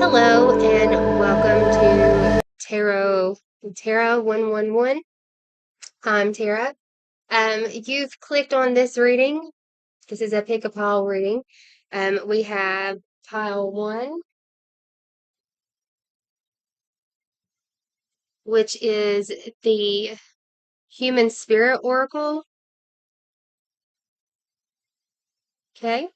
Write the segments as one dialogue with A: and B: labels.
A: Hello and welcome to Tara 111. I'm Tara. You've clicked on this reading. This is a pick a pile reading. We have pile 1, which is the Human Spirit Oracle. Okay.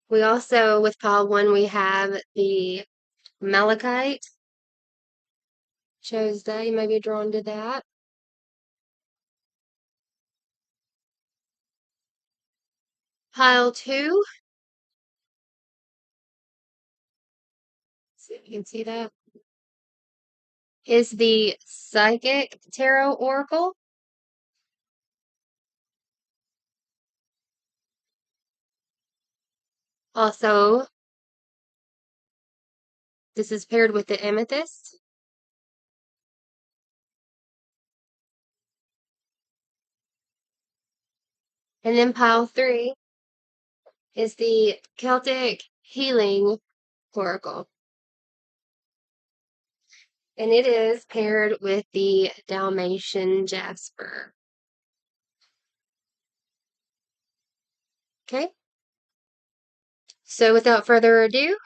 A: We also, with pile 1, we have the Malachite. Shows that you might be drawn to that. Pile 2. See if you can see that. Is the Psychic Tarot Oracle. Also, this is paired with the Amethyst. And then pile 3 is the Celtic Healing Oracle. And it is paired with the Dalmatian Jasper. Okay? So without further ado,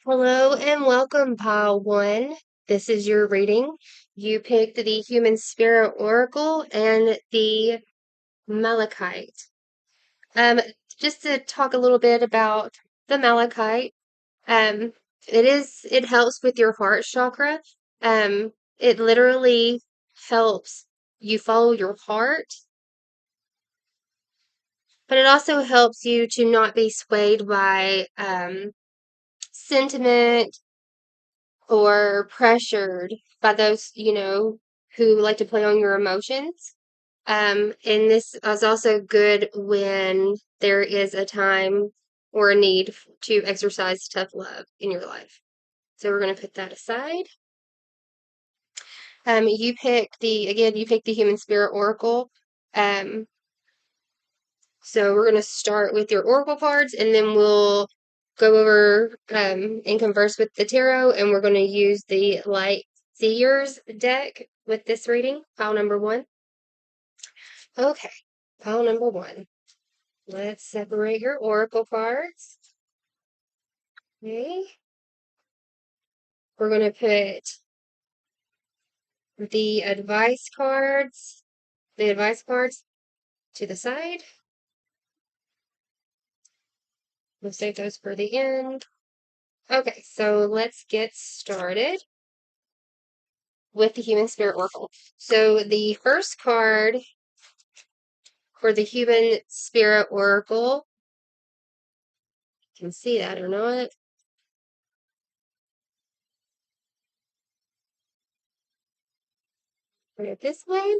A: hello and welcome, pile 1. This is your reading. You picked the Human Spirit Oracle and the Malachite. Just to talk a little bit about the Malachite. It helps with your heart chakra. It literally helps you follow your heart, but it also helps you to not be swayed by sentiment or pressured by those, who like to play on your emotions. And this is also good when there is a time or a need to exercise tough love in your life. So we're going to put that aside. You picked the Human Spirit Oracle. So we're going to start with your Oracle cards, and then we'll go over and converse with the tarot, and we're going to use the Light Seers deck with this reading, pile number 1. Okay, pile number 1. Let's separate your Oracle cards. Okay. We're going to put the advice cards to the side. We'll save those for the end. Okay, so let's get started with the Human Spirit Oracle. So the first card for the Human Spirit Oracle, you can see that or not. Put it this way.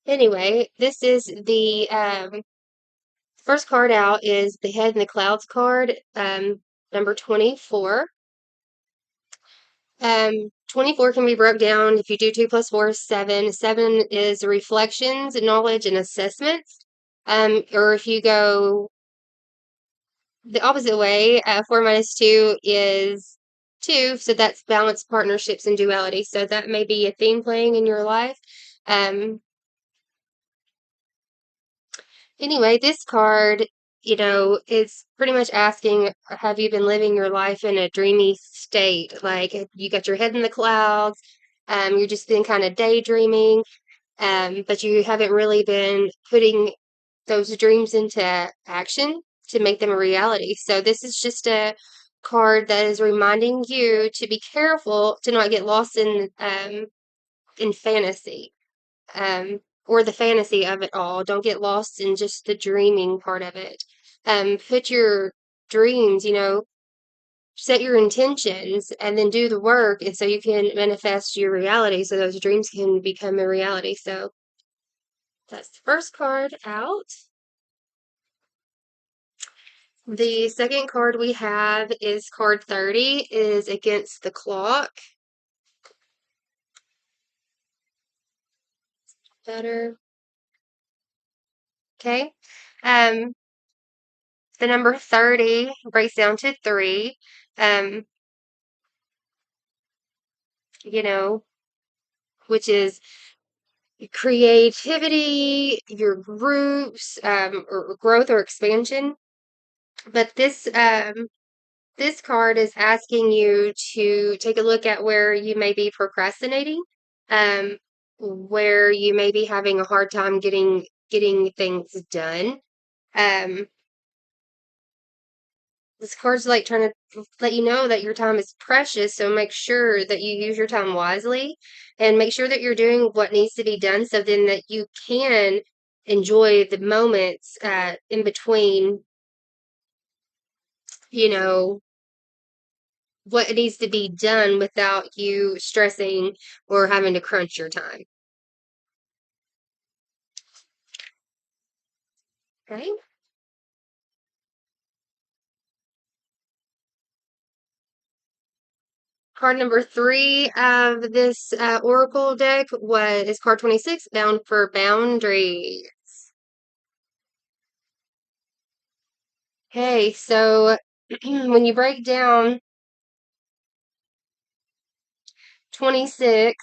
A: Anyway, this is the first card out is the Head in the Clouds card, number 24. 24 can be broke down. If you do 2 plus 4 is 7. 7 is reflections, knowledge, and assessments. Or if you go the opposite way, 4 minus 2 is 2. So that's balance, partnerships, and duality. So that may be a theme playing in your life. Anyway, this card, is pretty much asking, have you been living your life in a dreamy state? Like you got your head in the clouds, you're just been kind of daydreaming, but you haven't really been putting those dreams into action to make them a reality. So this is just a card that is reminding you to be careful to not get lost in fantasy. Or the fantasy of it all. Don't get lost in just the dreaming part of it. Put your dreams, set your intentions and then do the work, and so you can manifest your reality so those dreams can become a reality. So that's the first card out. The second card we have is card 30, is Against the Clock. Better. Okay. Um, the number 30 breaks down to 3. Um, you know, which is creativity, your groups, or growth or expansion. But this card is asking you to take a look at where you may be procrastinating, um, where you may be having a hard time getting things done. Um, this card's like trying to let you know that your time is precious, so make sure that you use your time wisely and make sure that you're doing what needs to be done so then that you can enjoy the moments in between, you know, what needs to be done without you stressing or having to crunch your time. Okay. Card number 3 of this Oracle deck is card 26, Bound for Boundaries. Okay, so when you break down 26,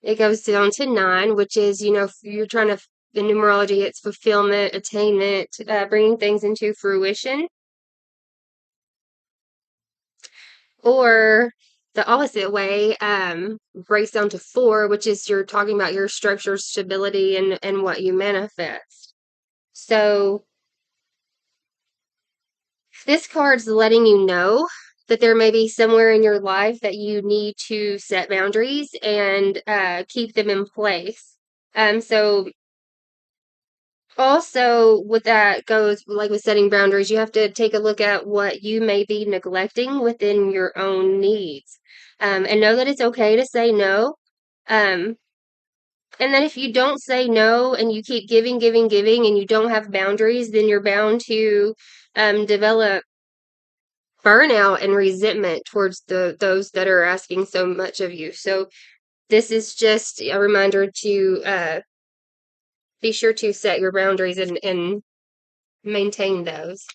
A: it goes down to 9, which is, you're trying to, in numerology, it's fulfillment, attainment, bringing things into fruition. Or the opposite way, breaks down to 4, which is you're talking about your structure, stability, and what you manifest. So this card's letting you know that there may be somewhere in your life that you need to set boundaries and keep them in place. So also with that goes, like with setting boundaries, you have to take a look at what you may be neglecting within your own needs. And know that it's okay to say no. Um, and that if you don't say no and you keep giving, giving, giving, and you don't have boundaries, then you're bound to develop burnout and resentment towards those that are asking so much of you. So this is just a reminder to be sure to set your boundaries and maintain those.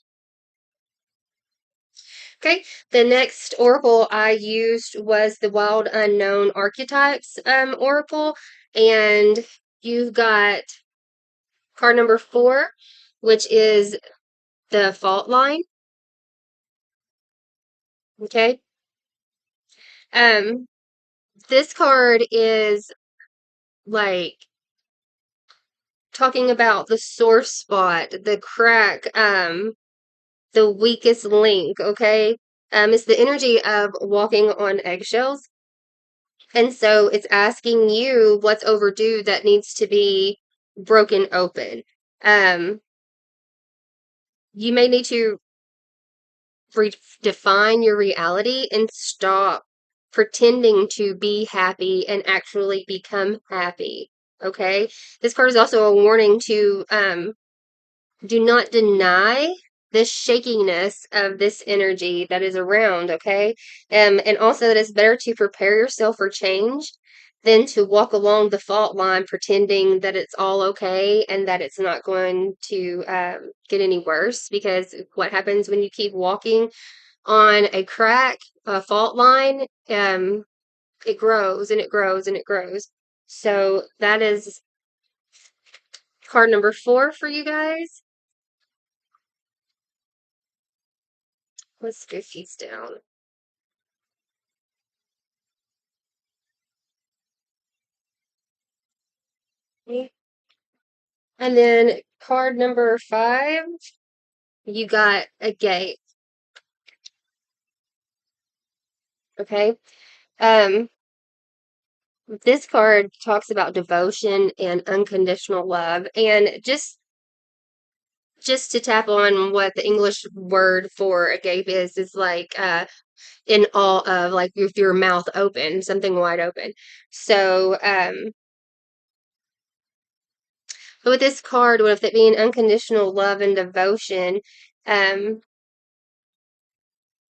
A: Okay, the next oracle I used was the Wild Unknown Archetypes oracle, and you've got card number 4, which is the fault line. Okay, um, this card is like talking about the sore spot, the crack, the weakest link. Okay, it's the energy of walking on eggshells. And so it's asking you what's overdue that needs to be broken open. You may need to redefine your reality and stop pretending to be happy and actually become happy. Okay? This card is also a warning to do not deny the shakiness of this energy that is around, okay? And also that it's better to prepare yourself for change than to walk along the fault line pretending that it's all okay and that it's not going to get any worse. Because what happens when you keep walking on a crack, a fault line, it grows and it grows and it grows. So that is card number 4 for you guys. Let's go these down. And then card number 5, you got a gate. Okay. Um, this card talks about devotion and unconditional love. And just to tap on what the English word for agape is like in awe of, like with your mouth open, something wide open. So but with this card, with it being unconditional love and devotion,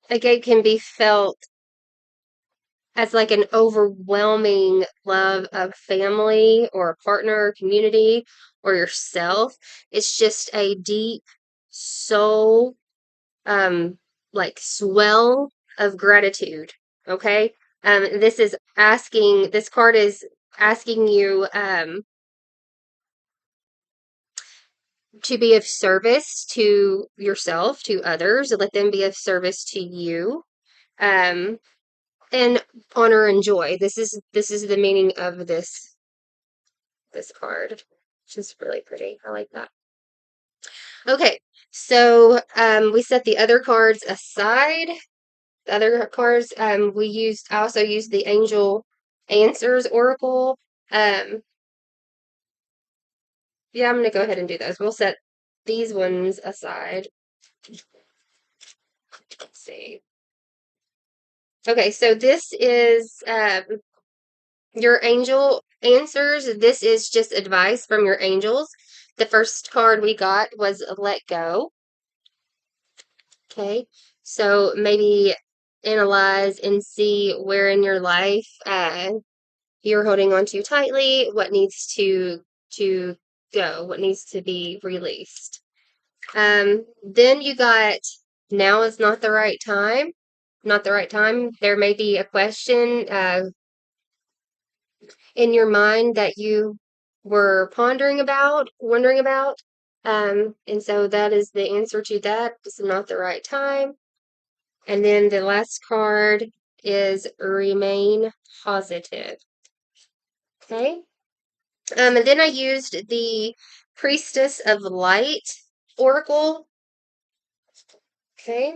A: agape can be felt as like an overwhelming love of family or a partner or community, or yourself. It's just a deep soul, like swell of gratitude. Okay. This card is asking you, to be of service to yourself, to others, let them be of service to you. Um, and honor and joy. This is the meaning of this card, which is really pretty. I like that. Okay, so we set the other cards aside. The other cards I also used the Angel Answers Oracle. Yeah, I'm gonna go ahead and do those. We'll set these ones aside. Let's see. Okay, so this is your angel answers. This is just advice from your angels. The first card we got was let go. Okay, so maybe analyze and see where in your life you're holding on too tightly, what needs to go, what needs to be released. Then you got now is not the right time. Not the right time. There may be a question in your mind that you were wondering about. And so that is the answer to that. It's not the right time. And then the last card is remain positive. Okay. And then I used the Priestess of Light Oracle. Okay.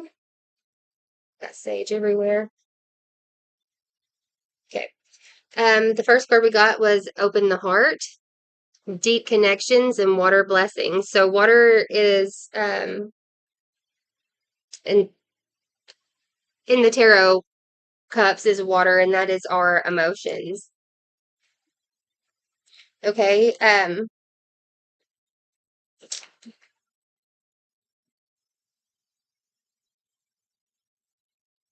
A: Got sage everywhere. Okay. The first card we got was Open the Heart, Deep Connections, and Water Blessings. So water is in the tarot cups is water, and that is our emotions. Okay.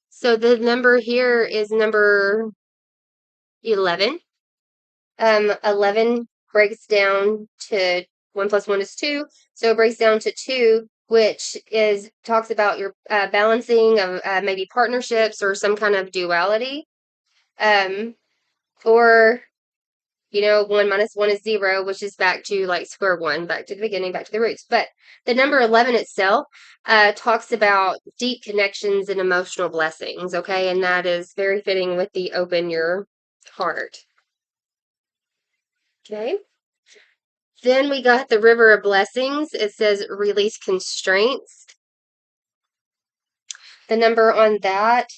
A: So the number here is number 11. 11 breaks down to 1 plus 1 is 2. So it breaks down to 2, which talks about your balancing of maybe partnerships or some kind of duality. Or, 1 minus 1 is 0, which is back to like square one, back to the beginning, back to the roots. But the number 11 itself talks about deep connections and emotional blessings, okay? And that is very fitting with the open your heart. Okay. Then we got the River of Blessings. It says release constraints. The number on that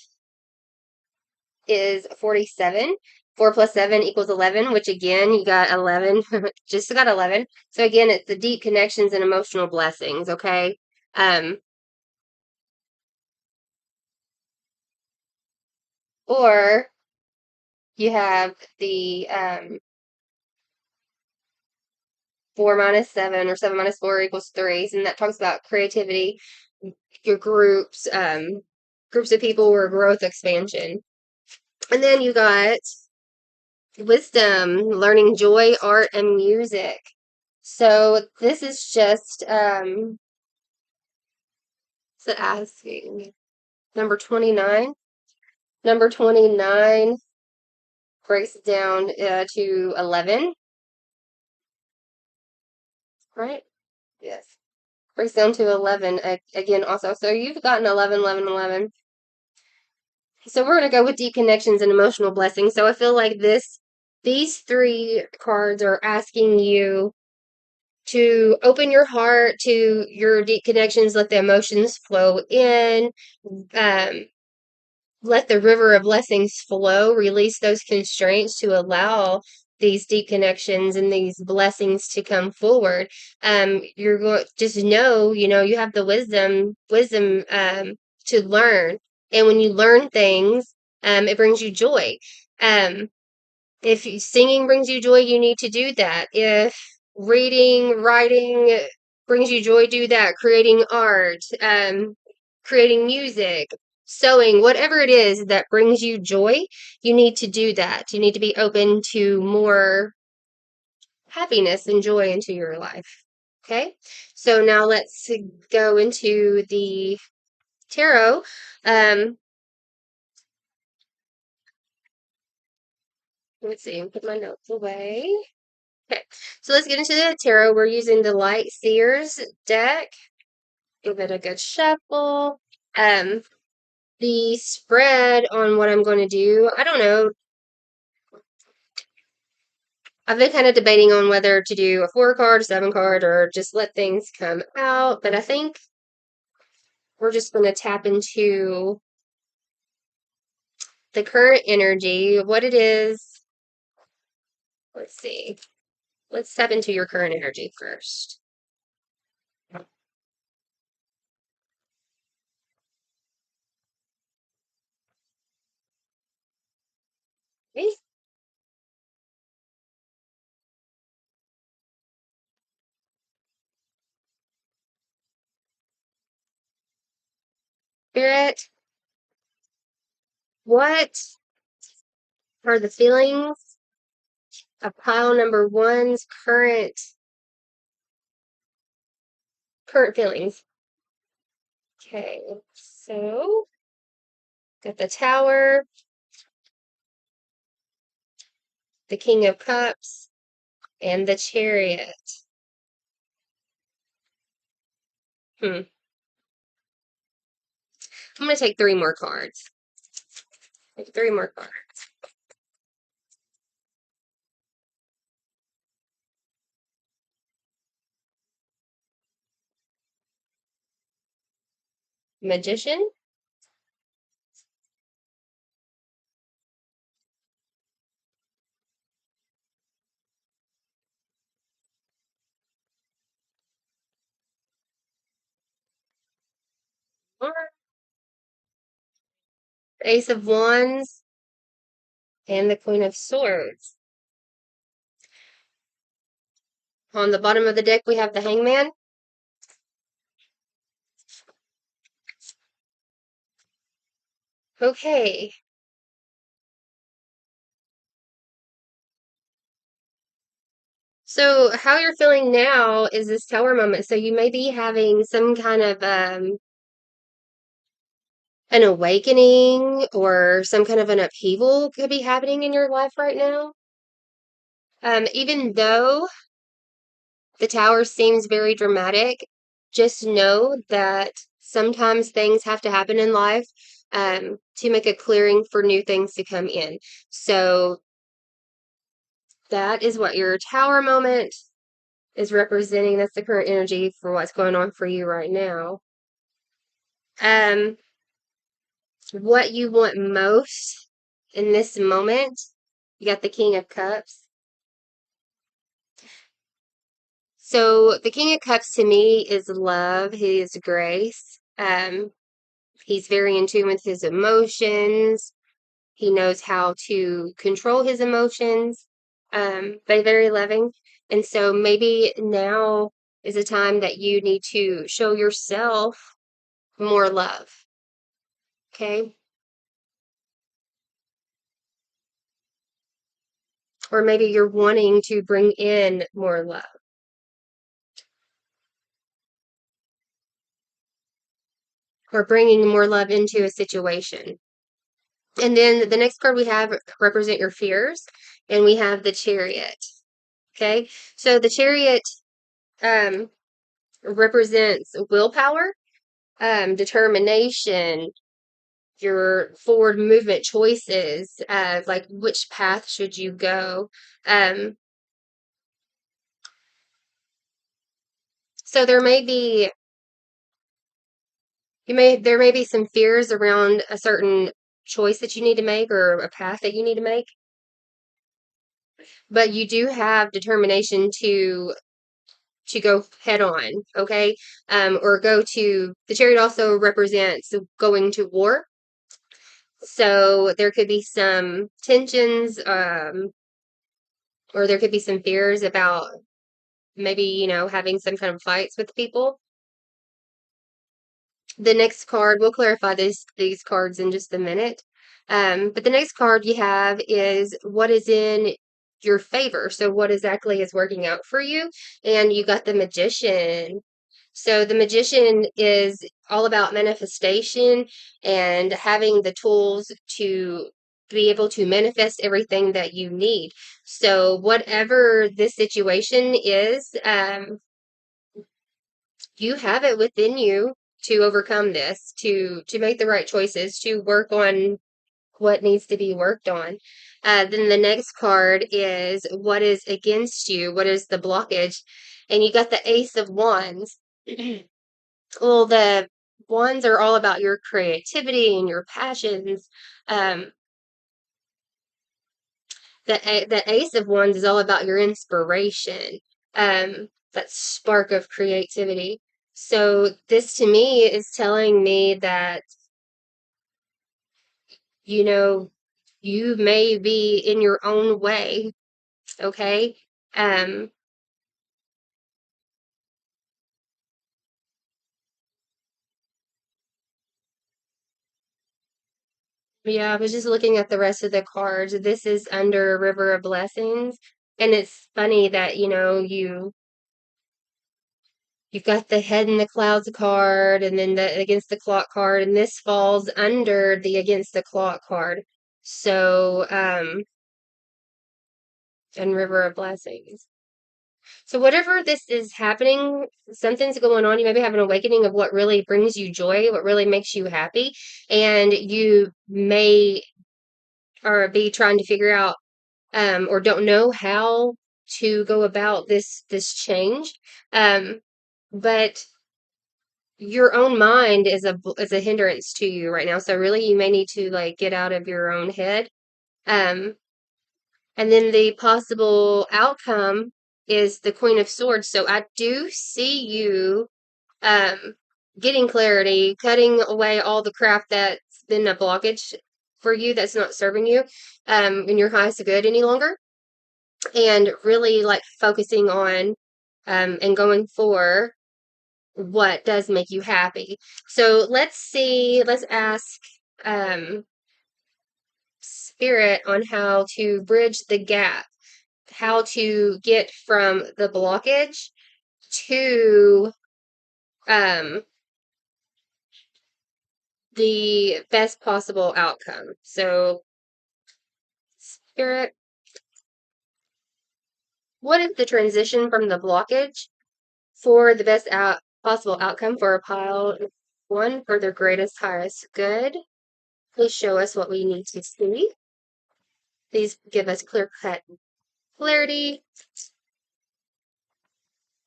A: is 47. 4 plus 7 equals 11, which again, you got 11. Just got 11. So again, it's the deep connections and emotional blessings, okay? Or you have the 4 minus 7 or 7 minus 4 equals 3, and that talks about creativity, your groups of people, or growth expansion. And then you got wisdom, learning joy, art, and music. So this is just asking number 29. Number 29 breaks down to 11. Right? Yes. Breaks down to 11 again also. So you've gotten 11, 11, 11. So we're going to go with deep connections and emotional blessings. So I feel like these 3 cards are asking you to open your heart to your deep connections, let the emotions flow in, let the river of blessings flow, release those constraints to allow these deep connections and these blessings to come forward. You're going just know, you have the wisdom to learn. And when you learn things, it brings you joy. If singing brings you joy, you need to do that. If reading, writing brings you joy, do that. Creating art, creating music, sewing, whatever it is that brings you joy, you need to do that. You need to be open to more happiness and joy into your life. Okay, so now let's go into the tarot. Let's see, put my notes away. Okay, so let's get into the tarot. We're using the Light Seers deck. Give it a good shuffle. The spread on what I'm going to do, I don't know. I've been kind of debating on whether to do a 4 card, 7 card, or just let things come out. But I think we're just going to tap into the current energy, what it is. Let's see. Let's tap into your current energy first. Okay. Spirit, what are the feelings of pile number one's current feelings? Okay, so got the Tower, the King of Cups, and the Chariot. I'm going to take 3 more cards. Take 3 more cards. Magician, Ace of Wands, and the Queen of Swords. On the bottom of the deck, we have the Hangman. Okay. So how you're feeling now is this Tower moment. So you may be having some kind of an awakening or some kind of an upheaval could be happening in your life right now. Even though the Tower seems very dramatic, just know that sometimes things have to happen in life to make a clearing for new things to come in. So that is what your Tower moment is representing. That's the current energy for what's going on for you right now. What you want most in this moment, you got the King of Cups. So the King of Cups to me is love, his grace. He's very in tune with his emotions. He knows how to control his emotions, but very loving. And so maybe now is a time that you need to show yourself more love. Okay? Or maybe you're wanting to bring in more love. Or bringing more love into a situation. And then the next card we have represent your fears, and we have the Chariot. Okay? So the Chariot represents willpower, determination, your forward movement choices, like which path should you go. So there may be there may be some fears around a certain choice that you need to make or a path that you need to make, but you do have determination to go head on, okay? Or go to the Chariot also represents going to war. So there could be some tensions, or there could be some fears about maybe, having some kind of fights with people. The next card, we'll clarify these cards in just a minute. But the next card you have is what is in your favor. So what exactly is working out for you? And you got the Magician. So the Magician is all about manifestation and having the tools to be able to manifest everything that you need. So whatever this situation is, you have it within you to overcome this, to make the right choices, to work on what needs to be worked on. Then the next card is what is against you, what is the blockage, and you got the Ace of Wands. Well, the wands are all about your creativity and your passions. Um, the Ace of Wands is all about your inspiration, that spark of creativity. So this to me is telling me that, you know, you may be in your own way, okay? Um, yeah, I was just looking at the rest of the cards. This is under River of Blessings, and it's funny that, you've got the Head in the Clouds card, and then the Against the Clock card, and this falls under the Against the Clock card. So, and River of Blessings. So whatever this is happening, something's going on. You maybe have an awakening of what really brings you joy, what really makes you happy, and you may or be trying to figure out or don't know how to go about this change. Um, but your own mind is a hindrance to you right now. So really you may need to like get out of your own head. Um, and then the possible outcome is the Queen of Swords. So I do see you um getting clarity, cutting away all the crap that's been a blockage for you that's not serving you in your highest good any longer. And really like focusing on and going for what does make you happy. So let's ask um, Spirit on how to bridge the gap, how to get from the blockage to um, the best possible outcome. So, Spirit, what is the transition from the blockage for the best possible outcome for a pile one for their greatest, highest good? Please show us what we need to see. Please give us clear cut clarity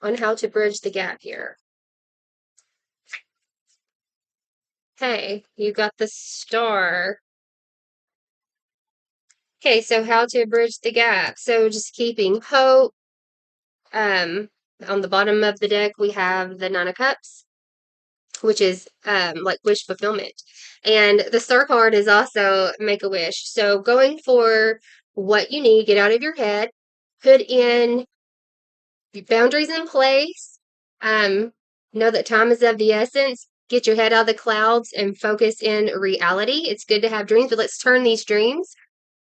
A: on how to bridge the gap here. Hey, you got the star. Okay, so how to bridge the gap. So just keeping hope. Um, on the bottom of the deck, we have the Nine of Cups, which is like wish fulfillment. And the star card is also make a wish. So going for what you need, get out of your head, put in boundaries in place. Know that time is of the essence. Get your head out of the clouds and focus in reality. It's good to have dreams, but let's turn these dreams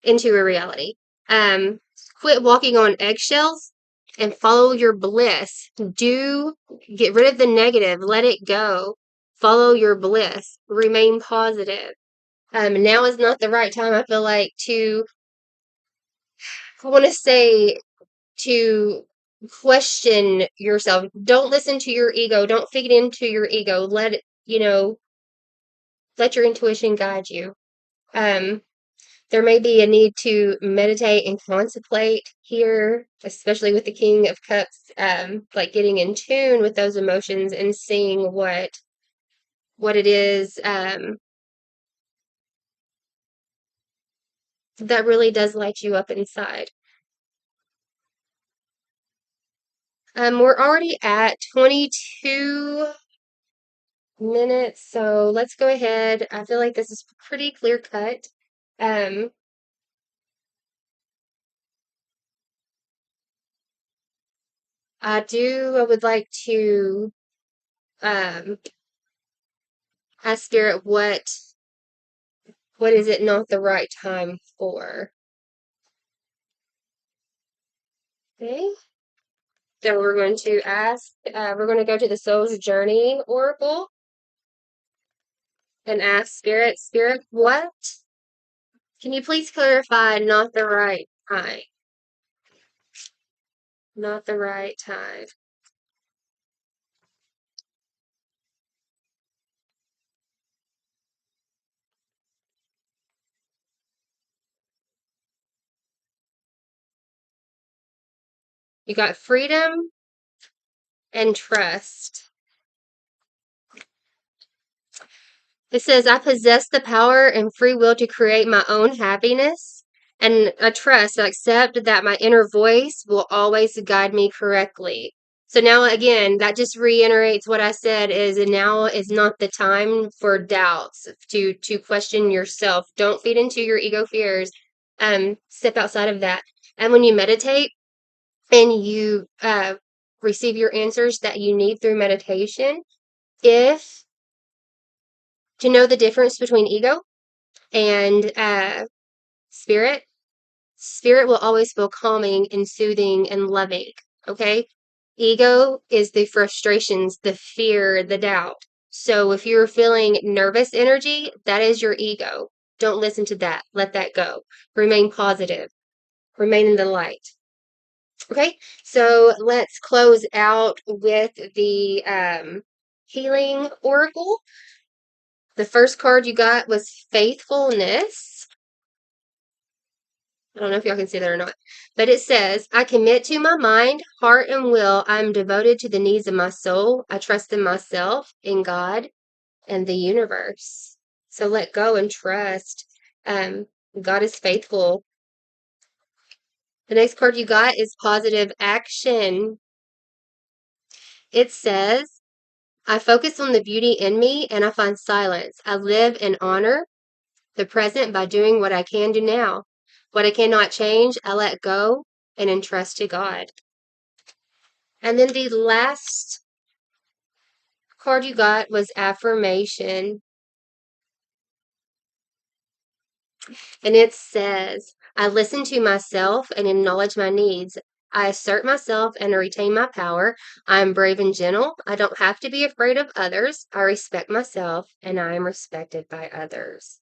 A: into a reality. Um, Quit walking on eggshells and follow your bliss. Get rid of the negative, let it go. Follow your bliss. Remain positive. Now is not the right time, I feel like, I want to say, to question yourself. Don't listen to your ego. Don't feed into your ego. Let your intuition guide you. Um, there may be a need to meditate and contemplate here, especially with the King of Cups, like getting in tune with those emotions and seeing what it is that really does light you up inside. We're already at 22 minutes, so let's go ahead. I feel like this is pretty clear cut. Um, I would like to um, ask Spirit what is it not the right time for? Okay. So we're going to we're going to go to the Soul's Journey Oracle and ask Spirit, what? Can you please clarify not the right time? Not the right time. You got freedom and trust. It says, I possess the power and free will to create my own happiness, and I trust, I accept that my inner voice will always guide me correctly. So now again, that just reiterates what I said is now is not the time for doubts, to question yourself. Don't feed into your ego fears. Step outside of that. And when you meditate and you receive your answers that you need through meditation, if to know the difference between ego and spirit, spirit will always feel calming and soothing and loving. Okay. Ego is the frustrations, the fear, the doubt. So if you're feeling nervous energy, that is your ego. Don't listen to that. Let that go. Remain positive. Remain in the light. Okay. So let's close out with the healing oracle. The first card you got was faithfulness. I don't know if y'all can see that or not. But it says, I commit to my mind, heart, and will. I am devoted to the needs of my soul. I trust in myself, in God, and the universe. So let go and trust. God is faithful. The next card you got is positive action. It says, I focus on the beauty in me and I find silence. I live in honor the present by doing what I can do now. What I cannot change, I let go and entrust to God. And then the last card you got was affirmation. And it says, I listen to myself and acknowledge my needs. I assert myself and retain my power. I am brave and gentle. I don't have to be afraid of others. I respect myself and I am respected by others.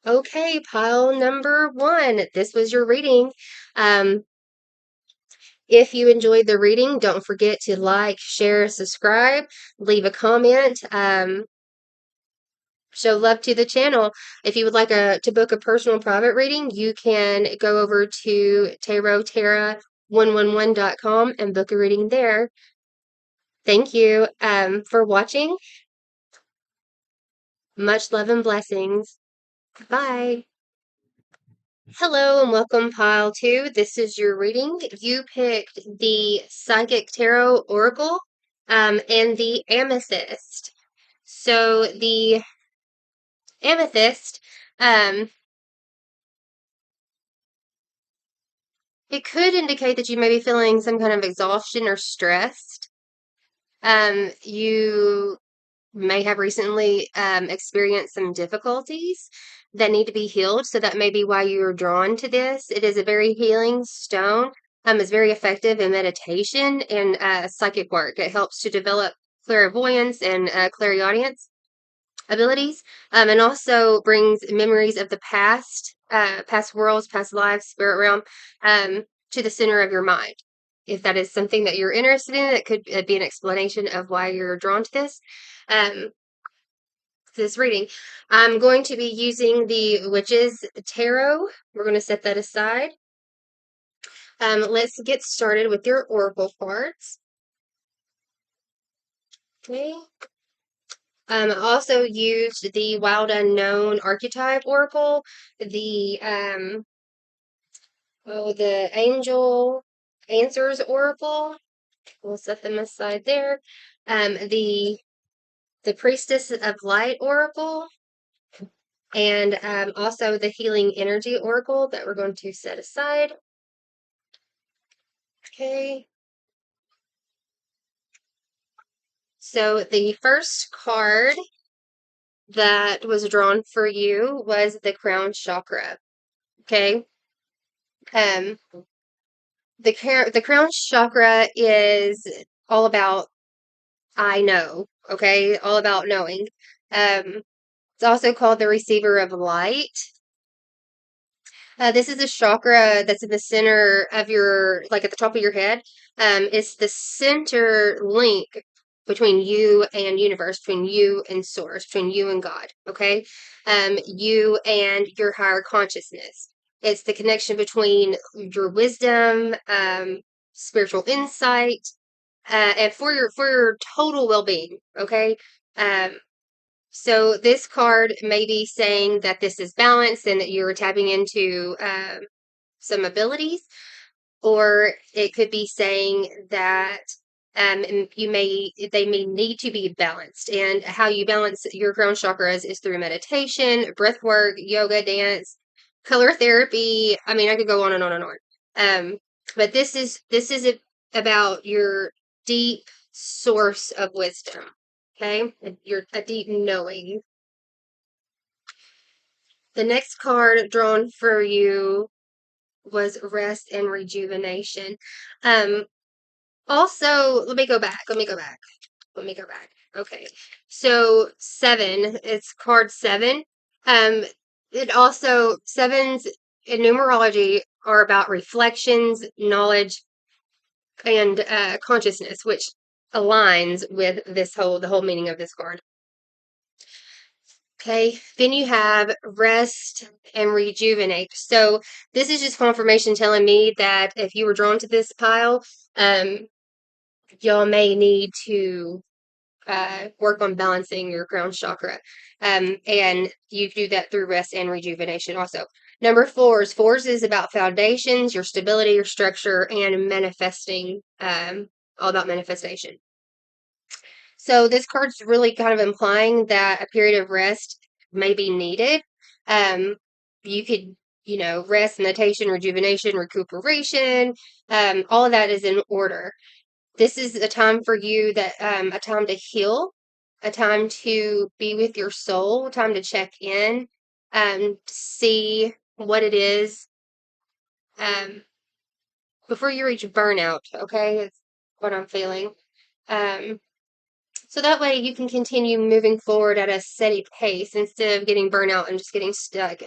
A: Okay, pile number 1. This was your reading. If you enjoyed the reading, don't forget to like, share, subscribe, leave a comment. Show love to the channel. If you would like to book a personal private reading, you can go over to tarottara111.com and book a reading there. Thank you for watching. Much love and blessings. Bye. Hello and welcome, Pile 2. This is your reading. You picked the Psychic Tarot Oracle and the Amethyst. So the Amethyst, it could indicate that you may be feeling some kind of exhaustion or stressed. You may have recently experienced some difficulties that need to be healed, so that may be why you're drawn to this. It is a very healing stone. It's very effective in meditation and psychic work. It helps to develop clairvoyance and clairaudience abilities, and also brings memories of the past worlds, past lives, spirit realm, to the center of your mind. If that is something that you're interested in, that could be an explanation of why you're drawn to um, this reading. I'm going to be using the Witch's Tarot. We're going to set that aside. Let's get started with your oracle cards. Okay. I also used the Wild Unknown Archetype Oracle, the Angel Answers Oracle. We'll set them aside there. The Priestess of Light Oracle, and also the Healing Energy Oracle that we're going to set aside. Okay. So the first card that was drawn for you was the Crown Chakra. Okay. Um, the crown chakra is all about I know, okay? All about knowing. It's also called the receiver of light. This is a chakra that's in the center of your, like at the top of your head. It's the center link between you and universe, between you and source, between you and God, okay? You and your higher consciousness. It's the connection between your wisdom, spiritual insight, and for your total well-being, okay? Um, so this card may be saying that this is balanced and that you're tapping into some abilities, or it could be saying that they may need to be balanced. And how you balance your crown chakras is through meditation, breath work, yoga, dance, color therapy. I mean, I could go on and on and on. But this is about your deep source of wisdom. Okay, you're a deep knowing. The next card drawn for you was rest and rejuvenation. Um, Also, let me go back. Let me go back. Let me go back. Okay. So 7, it's card 7. It also, sevens in numerology are about reflections, knowledge, and consciousness, which aligns with the whole meaning of this card. Okay, then you have rest and rejuvenate. So this is just confirmation telling me that if you were drawn to this pile, y'all may need to work on balancing your crown chakra. And you do that through rest and rejuvenation also. Number fours is about foundations, your stability, your structure, and manifesting, all about manifestation. So this card's really kind of implying that a period of rest may be needed. You could, rest, meditation, rejuvenation, recuperation, all of that is in order. This is a time for you that a time to heal, a time to be with your soul, a time to check in, see what it is before you reach burnout. Okay, it's what I'm feeling. So that way you can continue moving forward at a steady pace instead of getting burnout and just getting stuck.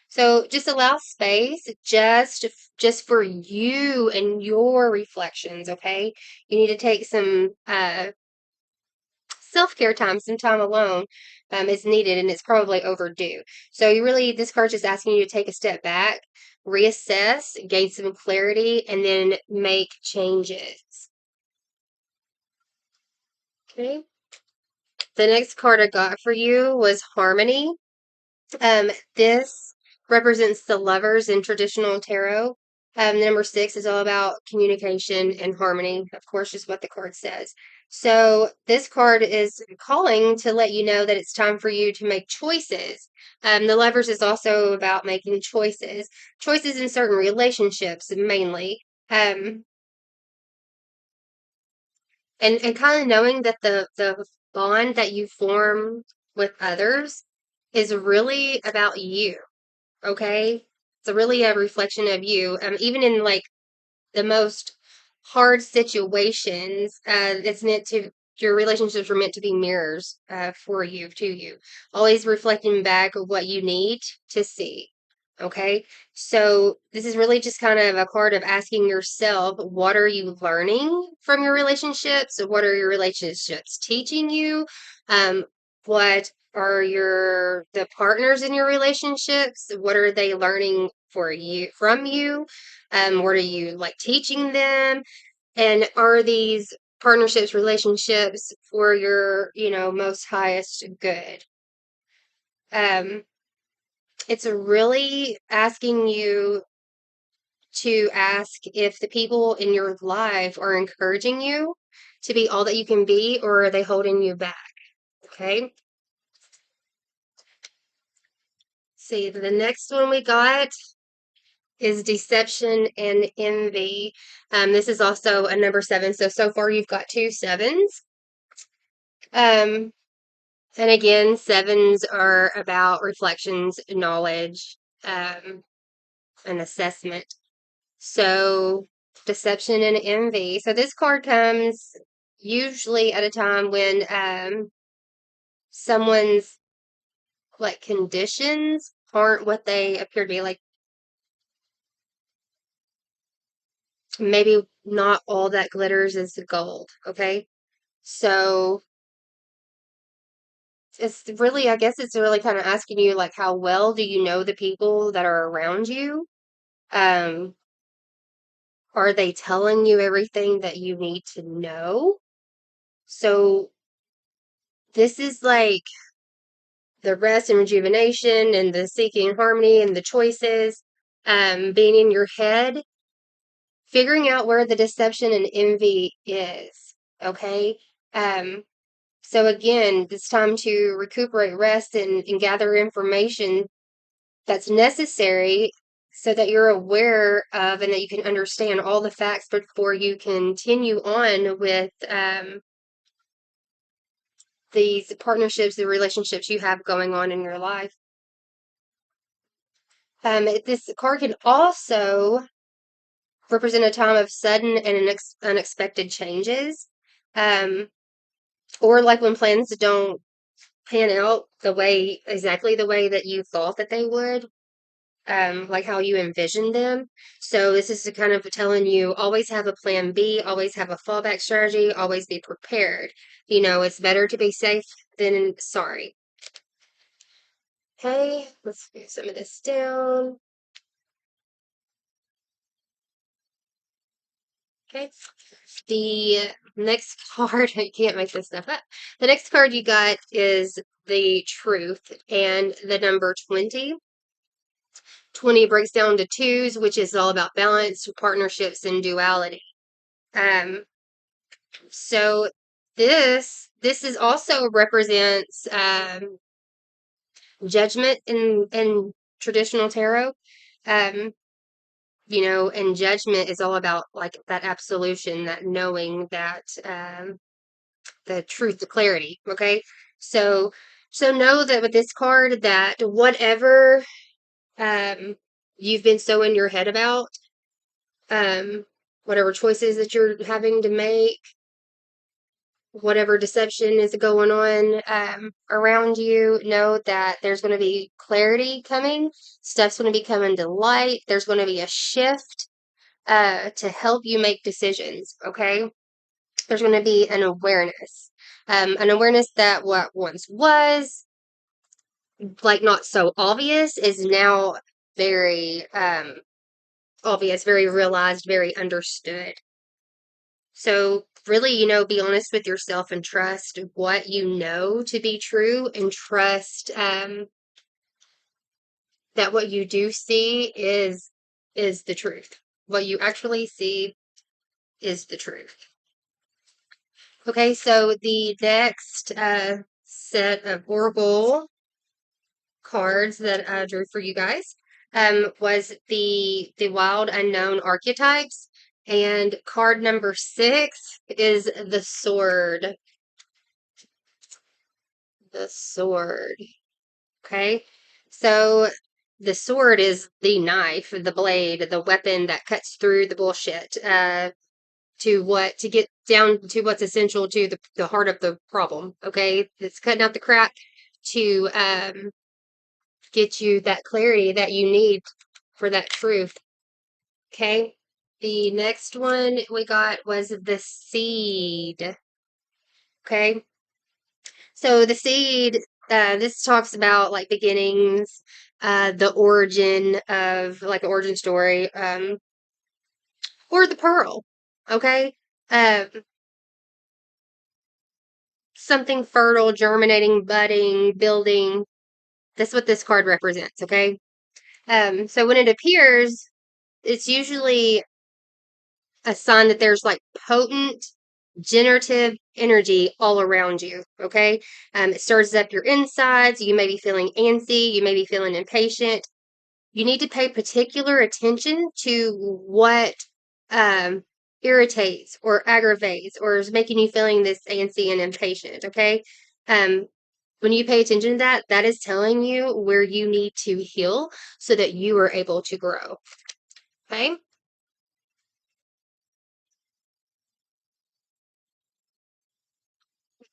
A: So just allow space just for you and your reflections, okay? You need to take some self-care time, some time alone is needed, and it's probably overdue. So this card's just asking you to take a step back, reassess, gain some clarity, and then make changes. Okay. The next card I got for you was Harmony. This represents the lovers in traditional tarot. Number 6 is all about communication and harmony, of course, just what the card says. So this card is calling to let you know that it's time for you to make choices. The lovers is also about making choices in certain relationships mainly. And kind of knowing that the bond that you form with others is really about you. Okay, it's really a reflection of you. Even in like the most hard situations, it's meant to your relationships are meant to be mirrors for you to you, always reflecting back what you need to see. Okay, so this is really just kind of a card of asking yourself, what are you learning from your relationships? What are your relationships teaching you? What are the partners in your relationships? What are they learning from you? What are you like teaching them? And are these partnerships, relationships for your, most highest good? It's really asking you to ask if the people in your life are encouraging you to be all that you can be, or are they holding you back? Okay. See, the next one we got is deception and envy. This is also a number 7. So far you've got 2 7s. And again, 7s are about reflections, knowledge, and assessment. So, deception and envy. So, this card comes usually at a time when someone's like conditions aren't what they appear to be. Like, maybe not all that glitters is gold. Okay. So, it's really, I guess it's really kind of asking you, like, how well do you know the people that are around you? Um, are they telling you everything that you need to know? So, this is like the rest and rejuvenation and the seeking harmony and the choices, being in your head, figuring out where the deception and envy is. Okay. Um, so again, it's time to recuperate, rest, and gather information that's necessary so that you're aware of and that you can understand all the facts before you continue on with these partnerships, the relationships you have going on in your life. This card can also represent a time of sudden and unexpected changes, um, or like when plans don't pan out exactly the way that you thought that they would, like how you envisioned them. So this is kind of telling you always have a plan B, always have a fallback strategy, always be prepared. It's better to be safe than sorry. Okay, let's move some of this down. Okay. The next card, I can't make this stuff up. The next card you got is the truth and the number 20. 20 breaks down to twos, which is all about balance, partnerships, and duality. Um, so this is also represents judgment in traditional tarot. Um, and judgment is all about like that absolution, that knowing that the truth, the clarity. Okay. So, so know that with this card that whatever, um, you've been so in your head about, um, whatever choices that you're having to make, whatever deception is going on, around you, know that there's going to be clarity coming. Stuff's going to be coming to light. There's going to be a shift, to help you make decisions. Okay. There's going to be an awareness that what once was like not so obvious is now very obvious, very realized, very understood. So really, be honest with yourself and trust what you know to be true, and trust that what you do see is the truth. What you actually see is the truth. Okay, so the next set of Oracle cards that I drew for you guys was the Wild Unknown Archetypes, and card number 6 is the Sword. The Sword. Okay, so the sword is the knife, the blade, the weapon that cuts through the bullshit. To get down to what's essential to the heart of the problem. Okay, it's cutting out the crap to get you that clarity that you need for that truth. Okay, the next one we got was the Seed. Okay, so the Seed, this talks about like beginnings, the origin of like an origin story, or the pearl. Okay, um, something fertile, germinating, budding, building. That's what this card represents, okay? So when it appears, it's usually a sign that there's like potent, generative energy all around you, okay? It stirs up your insides. You may be feeling antsy. You may be feeling impatient. You need to pay particular attention to what um, irritates or aggravates or is making you feeling this antsy and impatient, okay? Um, when you pay attention to that, that is telling you where you need to heal so that you are able to grow, okay?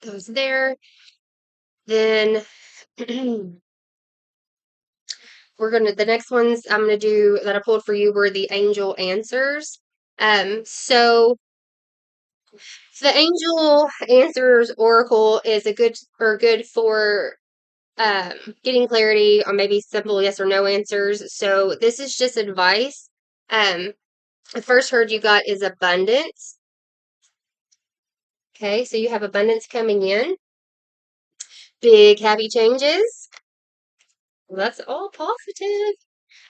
A: those there. Then the next ones I'm gonna do that I pulled for you were the angel answers. So the angel answers oracle is good for getting clarity on maybe simple yes or no answers. So this is just advice. The first word you got is abundance. Okay, so you have abundance coming in. Big happy changes. Well, that's all positive.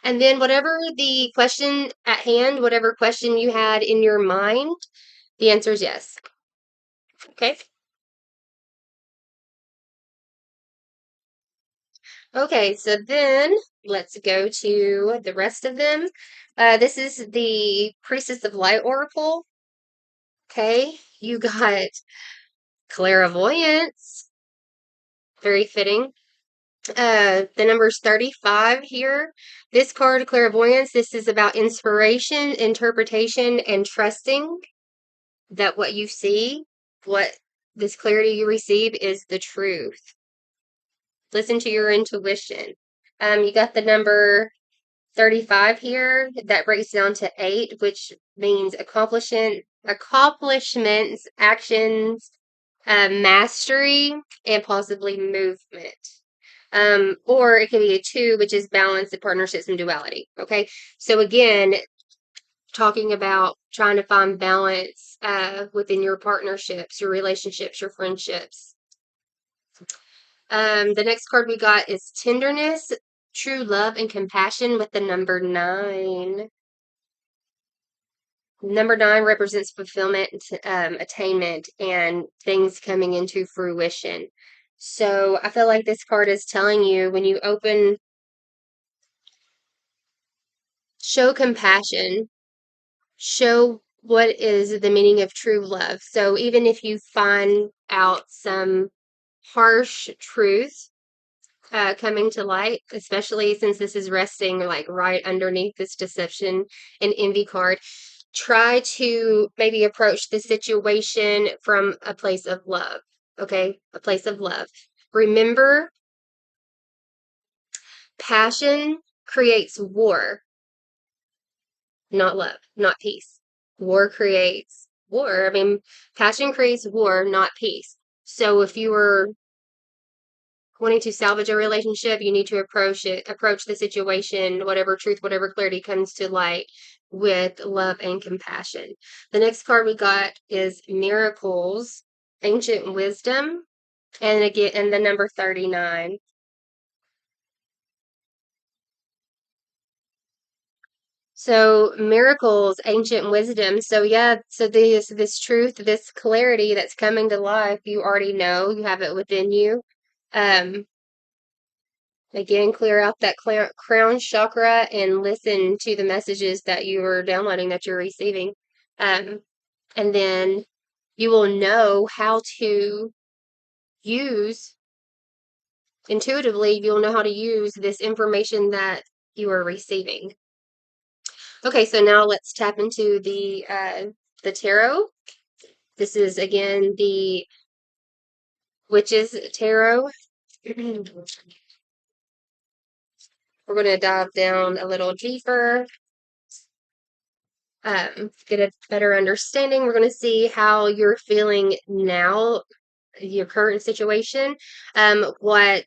A: And then whatever the question at hand, whatever question you had in your mind, the answer is yes. Okay. Okay, so then let's go to the rest of them. This is the Priestess of Light Oracle. Okay, you got clairvoyance. Very fitting. The number's 35 here. This card, clairvoyance, this is about inspiration, interpretation, and trusting that what you see, what this clarity you receive is the truth. Listen to your intuition. You got the number 35 here. That breaks down to 8, which means accomplishments, actions, mastery, and possibly movement. Or it could be a 2, which is balance, partnerships, and duality. Okay. So again, talking about trying to find balance within your partnerships, your relationships, your friendships. The next card we got is tenderness, true love, and compassion with the number 9. Number 9 represents fulfillment, attainment, and things coming into fruition. So I feel like this card is telling you when you open, show compassion, show what is the meaning of true love. So even if you find out some harsh truth coming to light, especially since this is resting like right underneath this deception and envy card, try to maybe approach the situation from a place of love. Okay, a place of love. Remember, passion creates war, not love, not peace. War creates war. I mean, passion creates war, not peace. So if you were wanting to salvage a relationship, you need to approach the situation, whatever truth, whatever clarity comes to light, with love and compassion. The next card we got is miracles, ancient wisdom, and again, and the number 39. So miracles, ancient wisdom. So yeah, so this truth, this clarity that's coming to life, you already know, you have it within you. Um, Again, clear out that crown chakra and listen to the messages that you are downloading, that you're receiving. Um, and then you will know how to use, intuitively, you'll know how to use this information that you are receiving. Okay, so now let's tap into the tarot. This is again the Witch's Tarot. We're going to dive down a little deeper, get a better understanding. We're going to see how you're feeling now, your current situation, what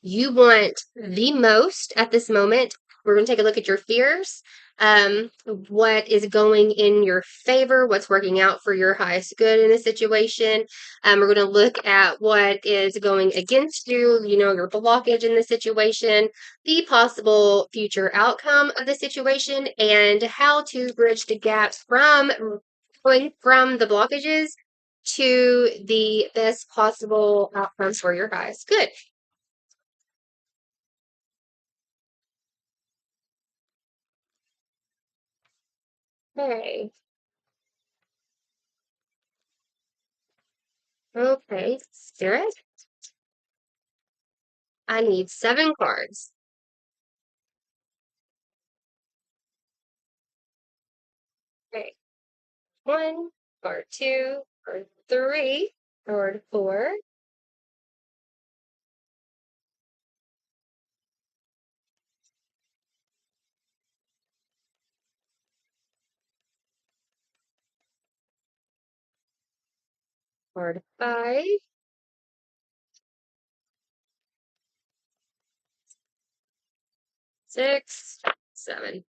A: you want the most at this moment. We're going to take a look at your fears, what is going in your favor, what's working out for your highest good in a situation. We're going to look at what is going against you, your blockage in the situation, the possible future outcome of the situation, and how to bridge the gaps from going from the blockages to the best possible outcomes for your highest good. Okay. Okay. Spirit, I need 7 cards. Okay. 1, card 2, card 3. Card 4. Card 5. 6. 7.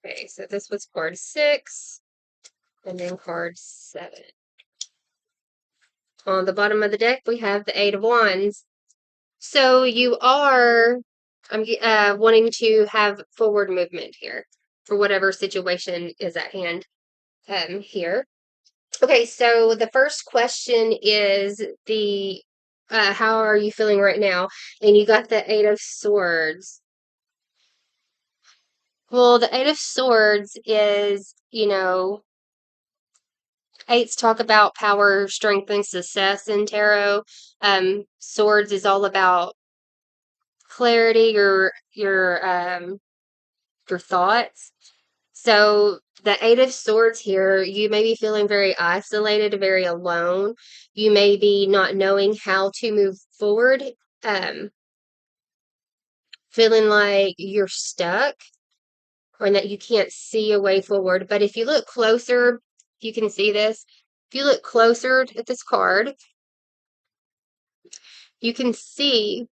A: Okay, so this was card 6, and then card 7. On the bottom of the deck, we have the Eight of Wands. So you are wanting to have forward movement here for whatever situation is at hand here. Okay, so the first question is the how are you feeling right now? And you got the Eight of Swords. Well, the Eight of Swords is, eights talk about power, strength, and success in tarot. Swords is all about clarity, your thoughts. So the Eight of Swords here, you may be feeling very isolated, very alone. You may be not knowing how to move forward, um, feeling like you're stuck or that you can't see a way forward. But if you look closer, you can see this. If you look closer at this card, you can see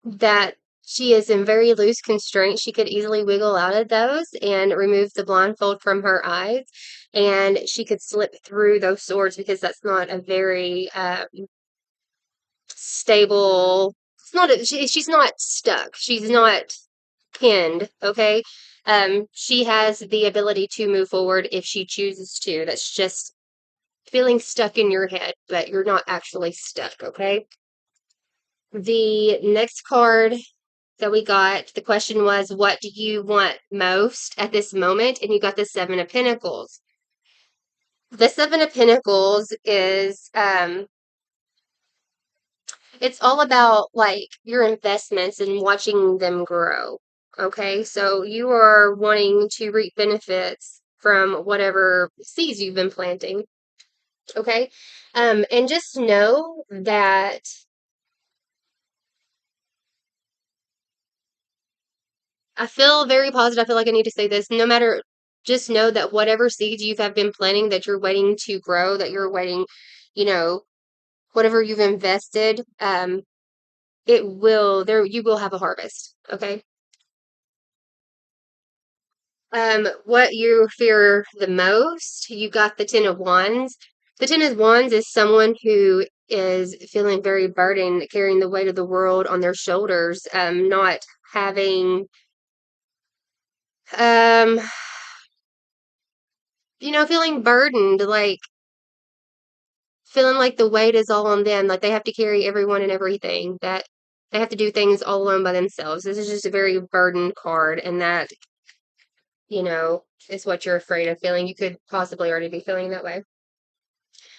A: that she is in very loose constraints. She could easily wiggle out of those and remove the blindfold from her eyes, and she could slip through those swords because that's not a very stable. It's not. She's not stuck. She's not pinned. Okay. She has the ability to move forward if she chooses to. That's just feeling stuck in your head, but you're not actually stuck. Okay. The next card that we got, the question was, what do you want most at this moment? And you got the Seven of Pentacles. The Seven of Pentacles is, it's all about like your investments and watching them grow. Okay, so you are wanting to reap benefits from whatever seeds you've been planting. Okay, and just know that I feel very positive. I feel like I need to say this. No matter, just know that whatever seeds you have been planting that you're waiting to grow, that you're waiting, you know, whatever you've invested, you will have a harvest. Okay. What you fear the most, you got the Ten of Wands. The Ten of Wands is someone who is feeling very burdened, carrying the weight of the world on their shoulders, not having, um, feeling burdened, like feeling like the weight is all on them, like they have to carry everyone and everything, that they have to do things all alone by themselves. This is just a very burdened card, and that, is what you're afraid of feeling. You could possibly already be feeling that way.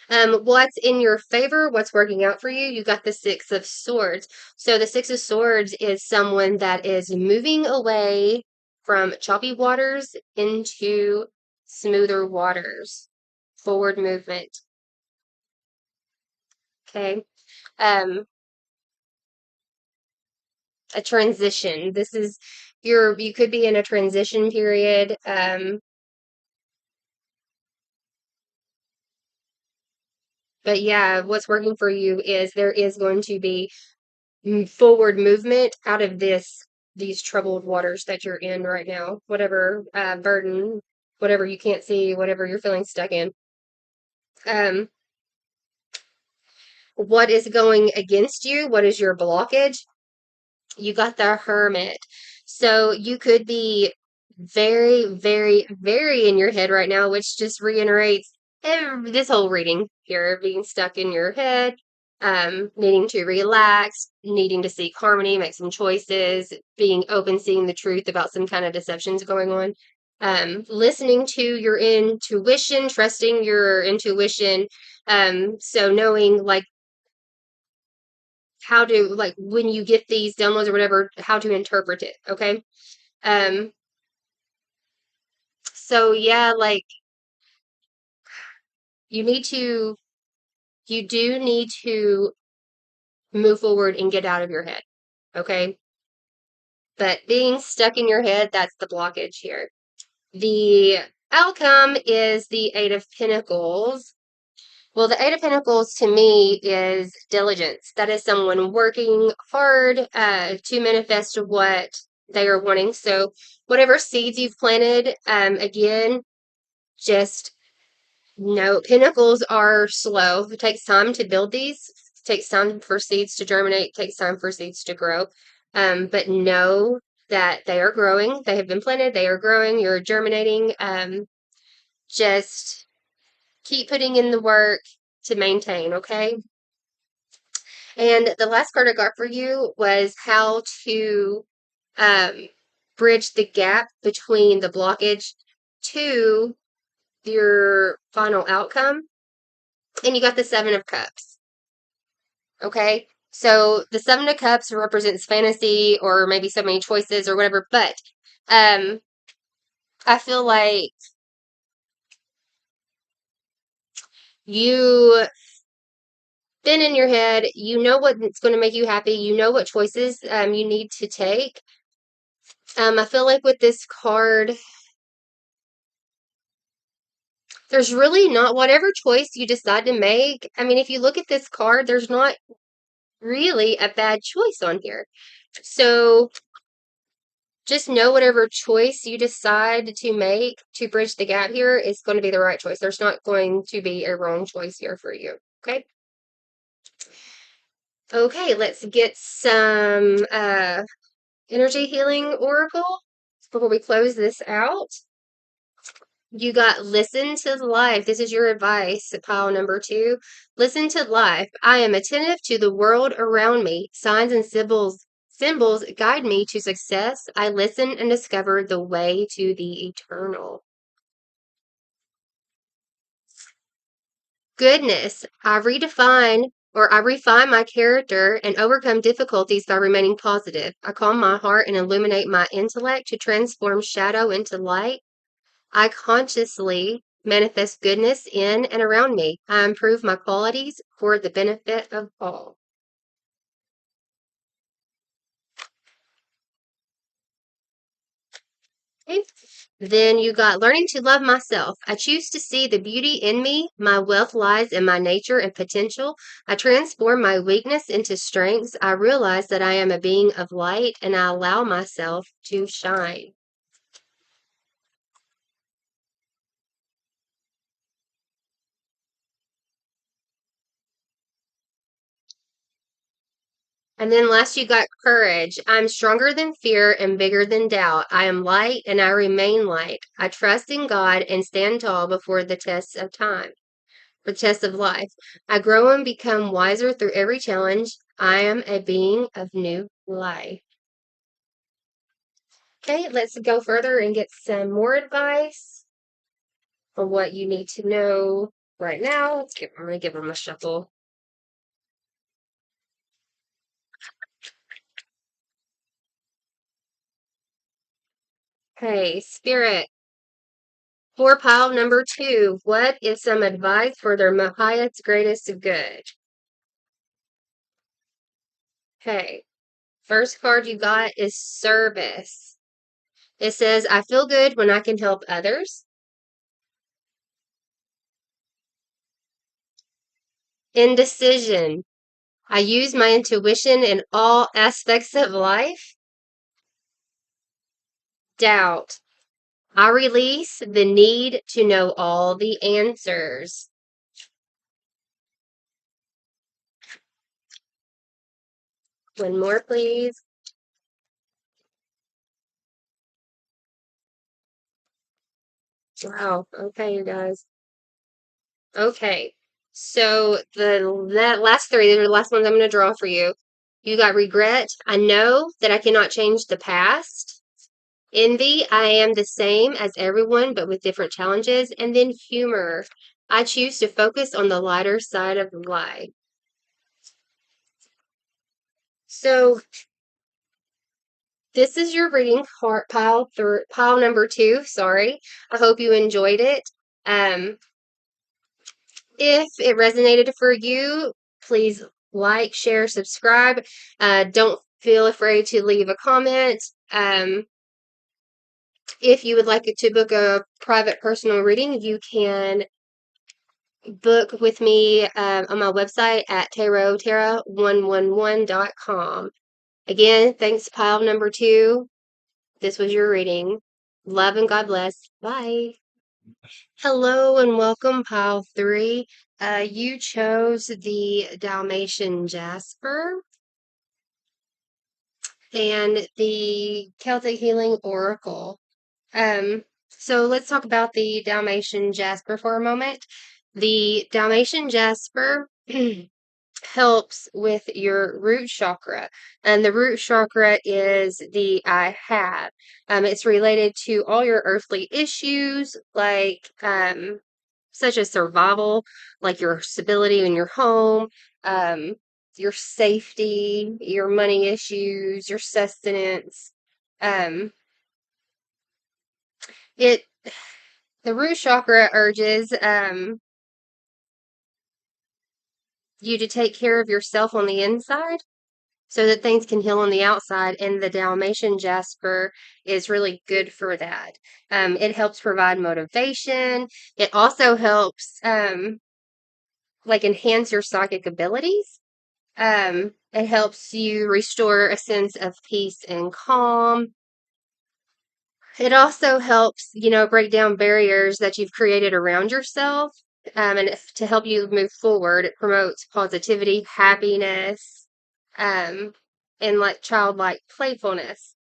A: What's in your favor? What's working out for you? You got the Six of Swords. So the Six of Swords is someone that is moving away from choppy waters into smoother waters. Forward movement. Okay. Um, a transition. This is you could be in a transition period. But yeah, what's working for you is there is going to be forward movement out of these troubled waters that you're in right now. Whatever burden, whatever you can't see, whatever you're feeling stuck in. Um, what is going against you? What is your blockage? You got the Hermit. So you could be very, very, very in your head right now, which just reiterates this whole reading here, being stuck in your head, needing to relax, needing to seek harmony, make some choices, being open, seeing the truth about some kind of deceptions going on. Listening to your intuition, trusting your intuition. So knowing like how to, like, when you get these downloads or whatever, how to interpret it. Okay. Um, so yeah, like you do need to move forward and get out of your head. Okay? But being stuck in your head, that's the blockage here. The outcome is the Eight of Pentacles. Well, the Eight of Pentacles to me is diligence. That is someone working hard to manifest what they are wanting. So whatever seeds you've planted, again, just no, pentacles are slow. It takes time to build these. It takes time for seeds to germinate. It takes time for seeds to grow. But know that they are growing. They have been planted. They are growing. You're germinating. Just keep putting in the work to maintain, okay? And the last card I got for you was how to bridge the gap between the blockage to your final outcome. And you got the Seven of Cups. Okay? So the Seven of Cups represents fantasy or maybe so many choices or whatever, but I feel like you been in your head, you know what's going to make you happy, you know what choices you need to take. I feel like with this card, there's really not, whatever choice you decide to make. I mean, if you look at this card, there's not really a bad choice on here. So just know whatever choice you decide to make to bridge the gap here is going to be the right choice. There's not going to be a wrong choice here for you. Okay. Okay, let's get some energy healing oracle before we close this out. You got listen to life. This is your advice, pile number 2. Listen to life. I am attentive to the world around me. Signs and symbols guide me to success. I listen and discover the way to the eternal. Goodness. I refine my character and overcome difficulties by remaining positive. I calm my heart and illuminate my intellect to transform shadow into light. I consciously manifest goodness in and around me. I improve my qualities for the benefit of all. Okay. Then you got learning to love myself. I choose to see the beauty in me. My wealth lies in my nature and potential. I transform my weakness into strengths. I realize that I am a being of light and I allow myself to shine. And then last you got courage. I'm stronger than fear and bigger than doubt. I am light and I remain light. I trust in God and stand tall before the tests of time, the tests of life. I grow and become wiser through every challenge. I am a being of new life. Okay, let's go further and get some more advice on what you need to know right now. I'm going to give them a shuffle. Okay, Spirit. For pile number 2, what is some advice for their highest, greatest good? Okay, first card you got is service. It says, I feel good when I can help others. Indecision. I use my intuition in all aspects of life. Doubt. I release the need to know all the answers. One more, please. Wow. Okay, you guys. Okay. So that last 3, these are the last ones I'm going to draw for you. You got regret. I know that I cannot change the past. Envy. I am the same as everyone, but with different challenges. And then humor. I choose to focus on the lighter side of life. So this is your reading pile number 2. Sorry. I hope you enjoyed it. Um, If it resonated for you, please like, share, subscribe. Don't feel afraid to leave a comment. If you would like to book a private personal reading, you can book with me on my website at tarotterra111.com. Again, thanks, pile number 2. This was your reading. Love and God bless. Bye. Hello and welcome, pile 3. You chose the Dalmatian Jasper and the Celtic Healing Oracle. So let's talk about the Dalmatian Jasper for a moment. The Dalmatian Jasper helps with your root chakra, and the root chakra is the I have. It's related to all your earthly issues, like such as survival, like your stability in your home, um, your safety, your money issues, your sustenance. Um, it the root chakra urges you to take care of yourself on the inside so that things can heal on the outside, and the Dalmatian Jasper is really good for that. It helps provide motivation. It also helps like enhance your psychic abilities. It helps you restore a sense of peace and calm. It also helps, break down barriers that you've created around yourself. And to help you move forward, it promotes positivity, happiness, um, and like childlike playfulness.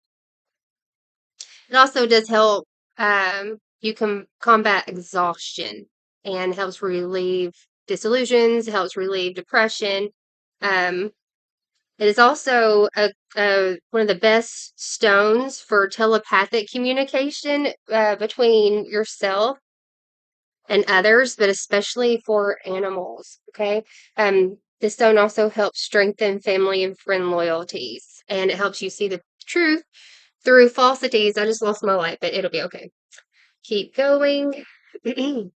A: It also does help you can combat exhaustion and helps relieve disillusions, helps relieve depression. Um, it is also one of the best stones for telepathic communication between yourself and others, but especially for animals. Okay. The stone also helps strengthen family and friend loyalties, and it helps you see the truth through falsities. I just lost my light, but it'll be okay. Keep going. I'm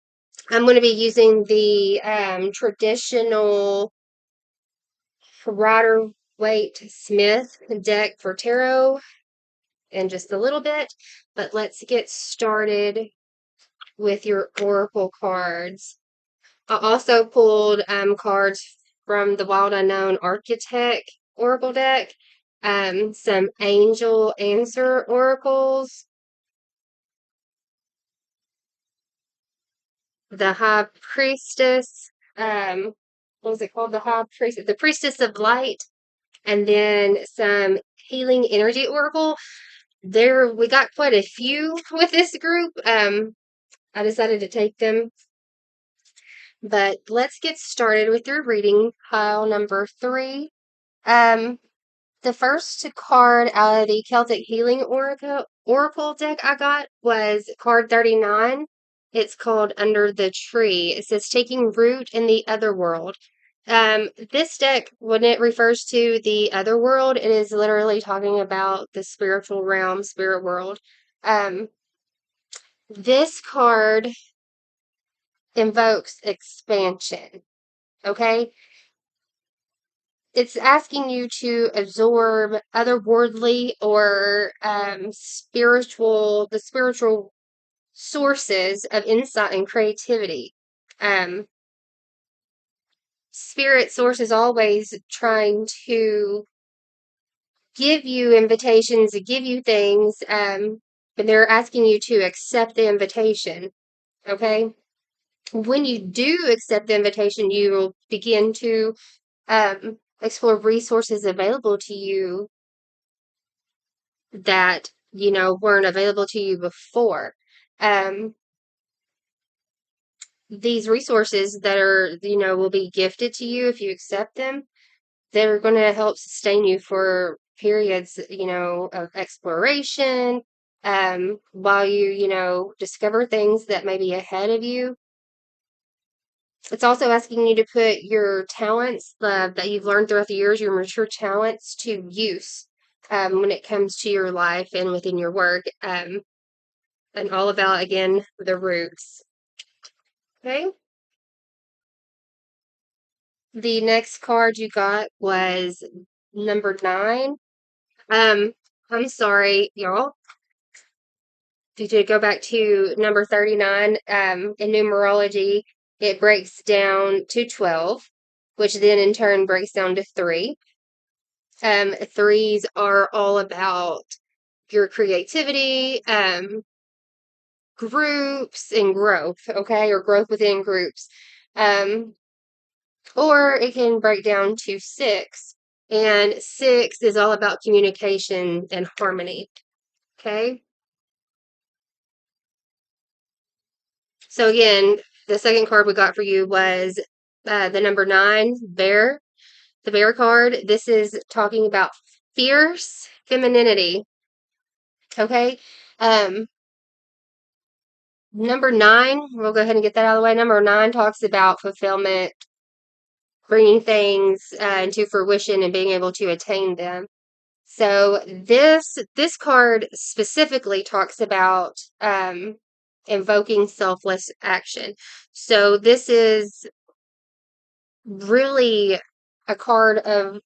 A: going to be using the traditional Rider Waite Smith deck for tarot in just a little bit, but let's get started with your oracle cards. I also pulled cards from the Wild Unknown Architect oracle deck, some angel answer oracles, the High Priestess, what was it called? The Priestess of Light, and then some healing energy oracle. We got quite a few with this group. I decided to take them, but let's get started with your reading, pile number 3. Um, the first card out of the Celtic Healing Oracle deck I got was card 39. It's called Under the Tree. It says taking root in the other world. This deck, when it refers to the other world, it is literally talking about the spiritual realm, spirit world. This card invokes expansion. Okay? It's asking you to absorb otherworldly or the spiritual sources of insight and creativity. Spirit source is always trying to give you invitations, to give you things, but they're asking you to accept the invitation. Okay? When you do accept the invitation, you will begin to explore resources available to you that, weren't available to you before. These resources that are, will be gifted to you if you accept them, they're going to help sustain you for periods, of exploration, while you, discover things that may be ahead of you. It's also asking you to put your talents that you've learned throughout the years, your mature talents, to use when it comes to your life and within your work, and all about, again, the roots. Okay? The next card you got was number 9. Um, I'm sorry, y'all. Did you go back to number 39? In numerology, it breaks down to 12, which then in turn breaks down to 3. Threes are all about your creativity, groups, and growth, okay, or growth within groups. Or it can break down to 6, and 6 is all about communication and harmony, okay? So again, the second card we got for you was the number 9, bear. The bear card. This is talking about fierce femininity. Okay. Number 9, we'll go ahead and get that out of the way. Number 9 talks about fulfillment, bringing things into fruition and being able to attain them. So this card specifically talks about invoking selfless action. So this is really a card of,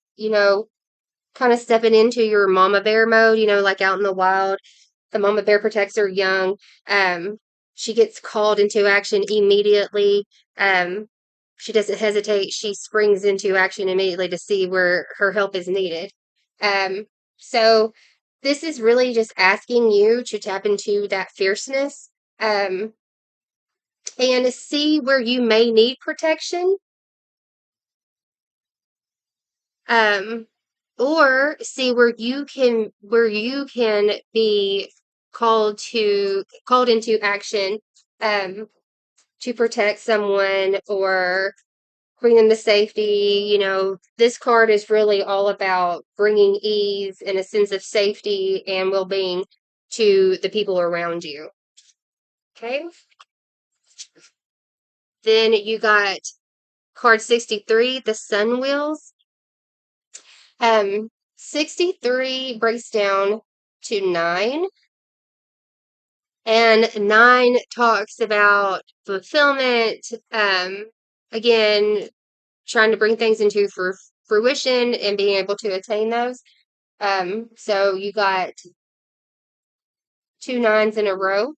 A: kind of stepping into your mama bear mode, like out in the wild. The mama bear protects her young. Um, she gets called into action immediately. Um, she doesn't hesitate. She springs into action immediately to see where her help is needed. Um, so this is really just asking you to tap into that fierceness, and see where you may need protection. Um, or see where you can be called into action, um, to protect someone or bring them to safety. This card is really all about bringing ease and a sense of safety and well-being to the people around you. Okay. Then you got card 63, the sun wheels. 63 breaks down to 9, and 9 talks about fulfillment, again, trying to bring things into fruition and being able to attain those. So you got 2 9s in a row,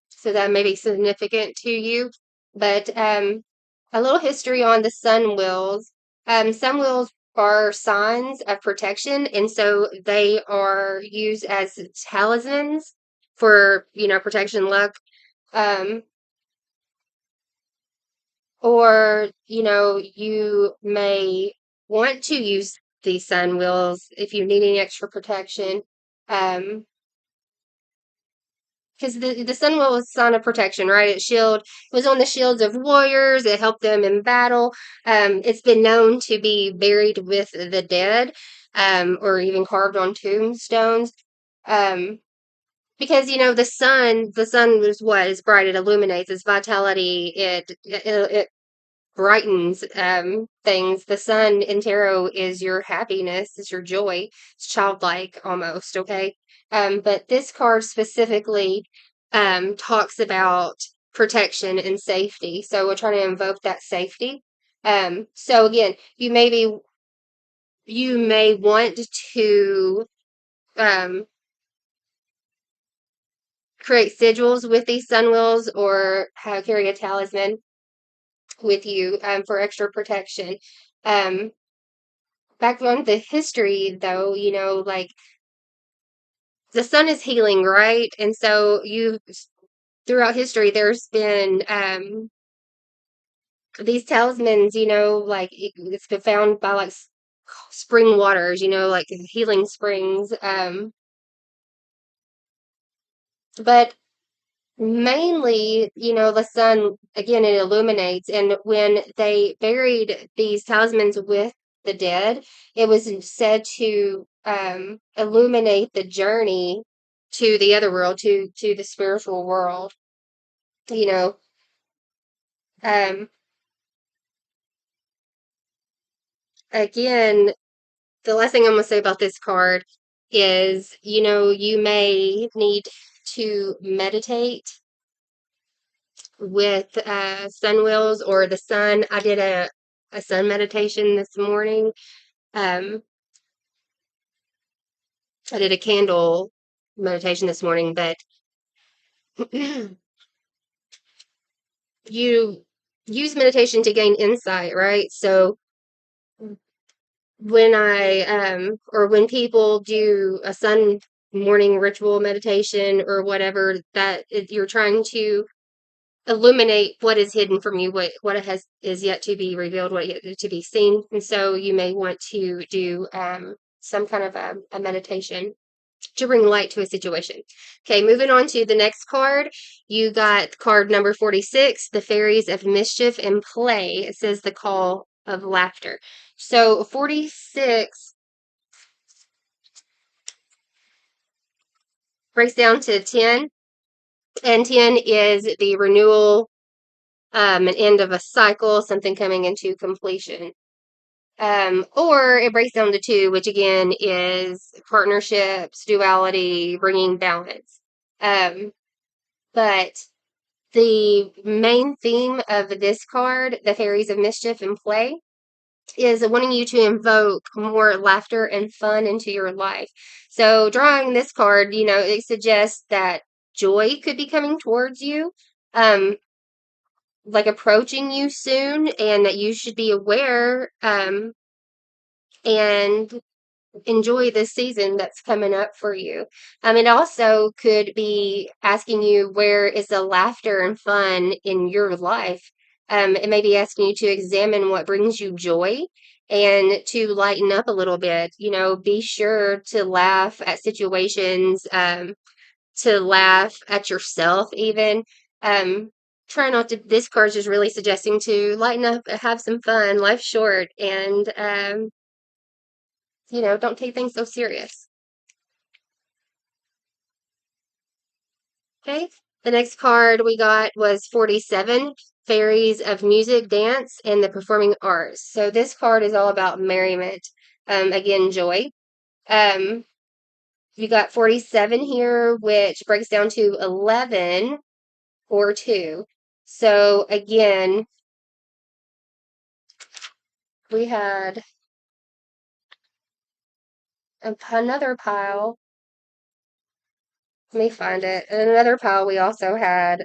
A: so that may be significant to you. But a little history on the sun wheels. Sun wheels are signs of protection, and so they are used as talismans for, protection, luck. Um, or, you may want to use these sun wheels if you need any extra protection. Because the sun wheel was a sign of protection, right? It was on the shields of warriors. It helped them in battle. It's been known to be buried with the dead, or even carved on tombstones. Um, because the sun was what is bright. It illuminates. It's vitality. It brightens things. The sun in tarot is your happiness, it's your joy, it's childlike almost, okay? But this card specifically talks about protection and safety. So we're trying to invoke that safety. So again, you may want to um, create sigils with these sun wheels, or carry a talisman with you for extra protection. Um, Back on the history, though, like the sun is healing, right? And so throughout history, there's been these talismans, like it's been found by like spring waters, like healing springs. But mainly, the sun, again, it illuminates. And when they buried these talismans with the dead, it was said to illuminate the journey to the other world, to the spiritual world. You know, um, again, the last thing I'm going to say about this card is, you may need to meditate with sun wheels or the sun. I did a sun meditation this morning. Um, I did a candle meditation this morning, but you use meditation to gain insight, right? So when or when people do a sun morning ritual meditation or whatever, you're trying to illuminate what is hidden from you, what has is yet to be revealed, what yet to be seen. And so you may want to do some kind of a meditation to bring light to a situation. Okay, moving on to the next card. You got card number 46, the fairies of mischief and play. It says the call of laughter. So 46 breaks down to 10, and 10 is the renewal, an end of a cycle, something coming into completion. Or it breaks down to 2, which again is partnerships, duality, bringing balance. But the main theme of this card, the Fairies of Mischief and Play, is wanting you to invoke more laughter and fun into your life. So drawing this card, it suggests that joy could be coming towards you, like approaching you soon, and that you should be aware, and enjoy this season that's coming up for you. It also could be asking you, where is the laughter and fun in your life? It may be asking you to examine what brings you joy and to lighten up a little bit. Be sure to laugh at situations, to laugh at yourself even. Try not to, this card's just really suggesting to lighten up, have some fun, life's short, and don't take things so serious. Okay. The next card we got was 47, Fairies of Music, Dance, and the Performing Arts. So this card is all about merriment. Again, joy. You got 47 here, which breaks down to 11 or 2. So again, we had another pile. Let me find it. In another pile, we also had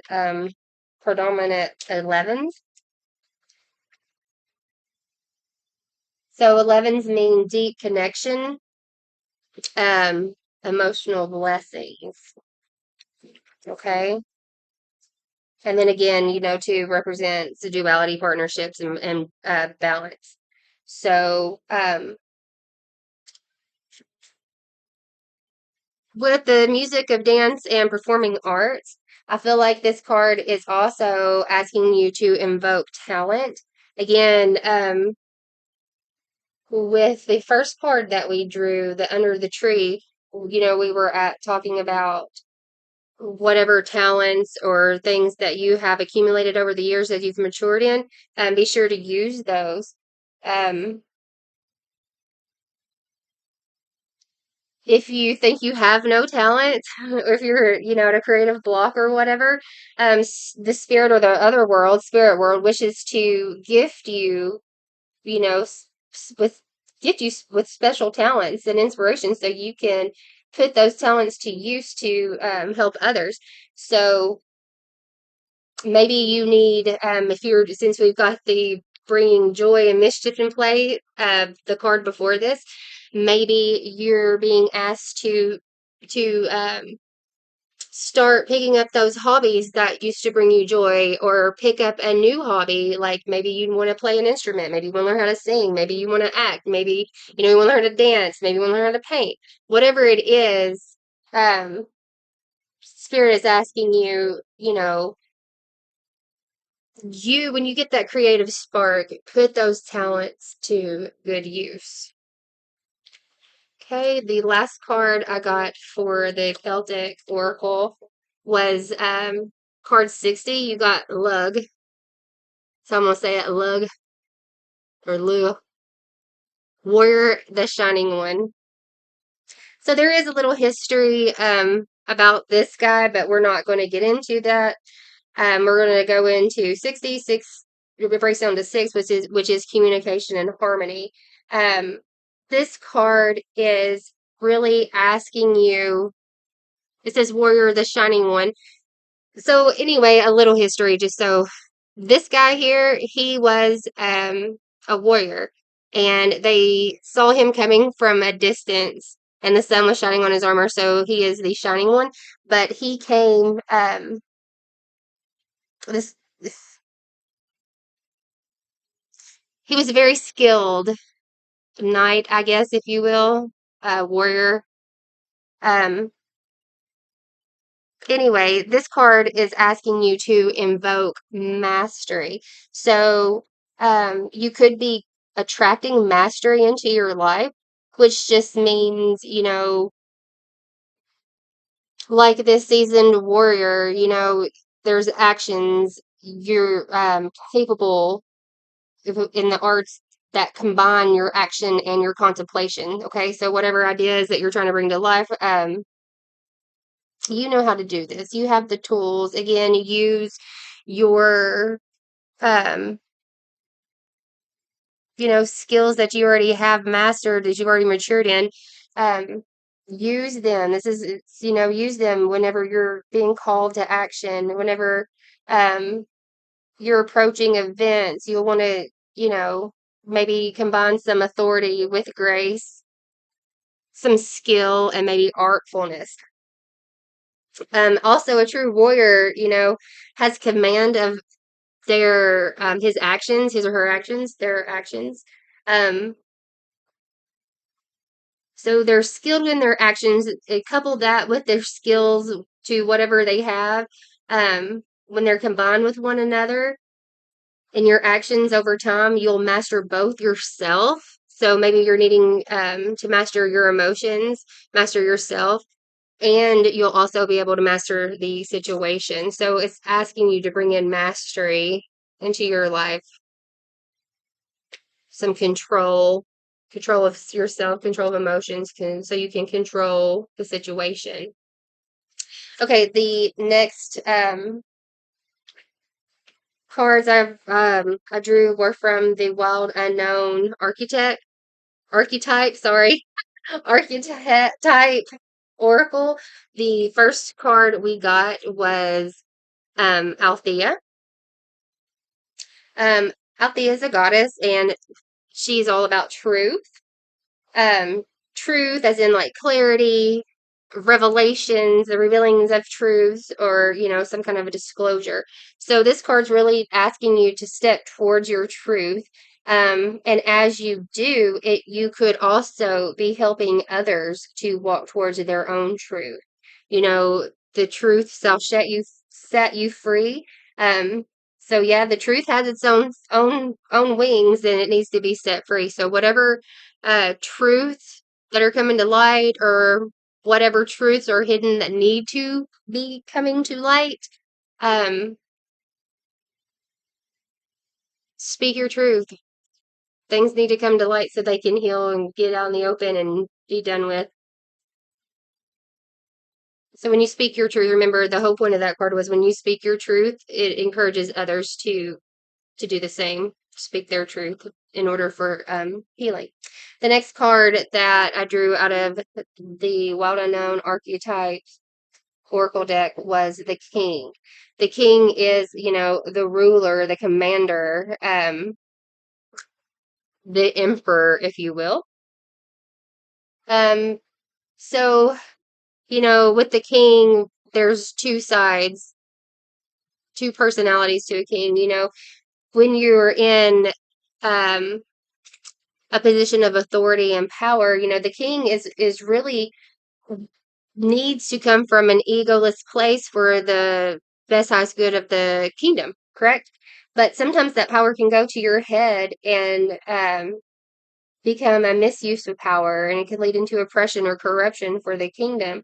A: predominant 11s. So 11s mean deep connection, emotional blessings. Okay. And then again, to represent the duality, partnerships, and balance. So, with the music of dance and performing arts, I feel like this card is also asking you to invoke talent. Again, with the first card that we drew, the under the tree, we were talking about whatever talents or things that you have accumulated over the years that you've matured in, be sure to use those. If you think you have no talent, or if you're, at a creative block or whatever, the spirit or the other world, spirit world, wishes to gift you, you know, with with special talents and inspiration, so you can put those talents to use to help others. So maybe you need, since we've got the bringing joy and mischief in play, the card before this, maybe you're being asked to start picking up those hobbies that used to bring you joy, or pick up a new hobby. Like maybe you want to play an instrument, maybe you want to learn how to sing, maybe you want to act, maybe you want to learn how to dance, maybe you want to learn how to paint. Whatever it is, spirit is asking you, when you get that creative spark, put those talents to good use. Okay, the last card I got for the Celtic Oracle was card 60. You got Lug. So I'm going to say it, Lug, or Lu. Warrior, the Shining One. So there is a little history about this guy, but we're not going to get into that. We're going to go into 66. it breaks down to 6, which is communication and harmony. Um, this card is really asking you. It says warrior, the shining one. So anyway, a little history, just so this guy here, he was a warrior, and they saw him coming from a distance, and the sun was shining on his armor, so he is the shining one. But he came this he was a very skilled knight, I guess, if you will, warrior. Um, anyway, this card is asking you to invoke mastery. So, you could be attracting mastery into your life, which just means, like this seasoned warrior, there's actions you're capable in the arts that combine your action and your contemplation. Okay, so whatever ideas that you're trying to bring to life, you know how to do this. You have the tools. Again, use your um, skills that you already have mastered, that you've already matured in. Um, use them. Use them whenever you're being called to action, whenever um you're approaching events. You'll want to, maybe combine some authority with grace, some skill, and maybe artfulness. Also, a true warrior, has command of his actions, his or her actions, their actions. Um, so they're skilled in their actions. Couple that with their skills to whatever they have. When they're combined with one another in your actions over time, you'll master both yourself. So maybe you're needing to master your emotions, master yourself, and you'll also be able to master the situation. So it's asking you to bring in mastery into your life, some control of yourself, control of emotions, so you can control the situation. Okay, the next cards I drew were from the Wild Unknown Archetype, sorry, Archetype Oracle. The first card we got was Althea. Um, Althea is a goddess, and she's all about truth. Um, truth as in like clarity, revelations, the revealings of truths, or some kind of a disclosure. So this card's really asking you to step towards your truth. And as you do it, you could also be helping others to walk towards their own truth. The truth shall set you free. So yeah, the truth has its own wings, and it needs to be set free. So whatever truths that are coming to light, or whatever truths are hidden that need to be coming to light, um, speak your truth. Things need to come to light so they can heal and get out in the open and be done with. So when you speak your truth, remember the whole point of that card was when you speak your truth, it encourages others to do the same, speak their truth in order for healing. The next card that I drew out of the Wild Unknown Archetype Oracle deck was the King. The King is, the ruler, the commander, the emperor, if you will. Um, so, with the King, there's two sides, two personalities to a king. When you're in um, a position of authority and power, the king is really needs to come from an egoless place for the best highest good of the kingdom, correct? But sometimes that power can go to your head and become a misuse of power, and it can lead into oppression or corruption for the kingdom.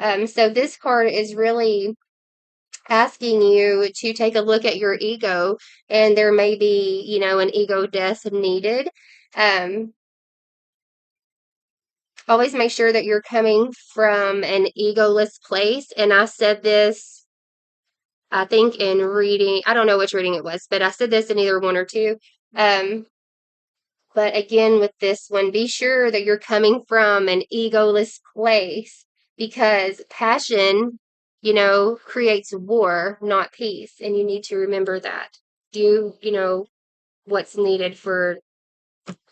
A: So this card is really asking you to take a look at your ego, and there may be, an ego death needed. Um, Always make sure that you're coming from an egoless place. And I said this I think in reading, I don't know which reading it was, but I said this in either one or two. But again, with this one, be sure that you're coming from an egoless place because passion, creates war, not peace. And you need to remember that. Do, what's needed for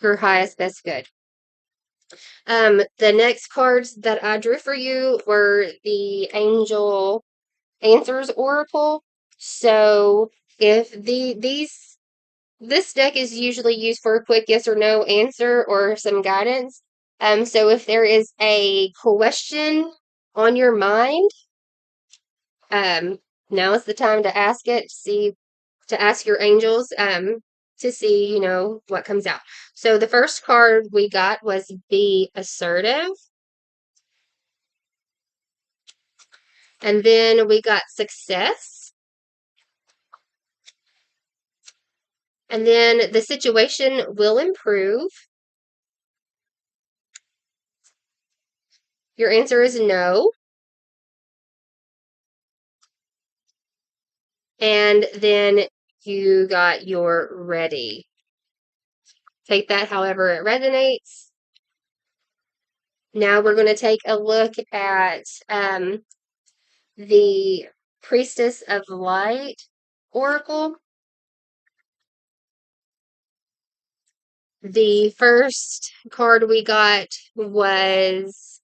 A: your highest best good. The next cards that I drew for you were the Angel Answers Oracle. So if this deck is usually used for a quick yes or no answer or some guidance. So if there is a question on your mind, now is the time to ask it, to ask your angels, to see, what comes out. So the first card we got was Be Assertive. And then we got Success. And then the situation will improve. Your answer is no. And then you got your ready. Take that however it resonates. Now we're going to take a look at the Priestess of Light Oracle. The first card we got was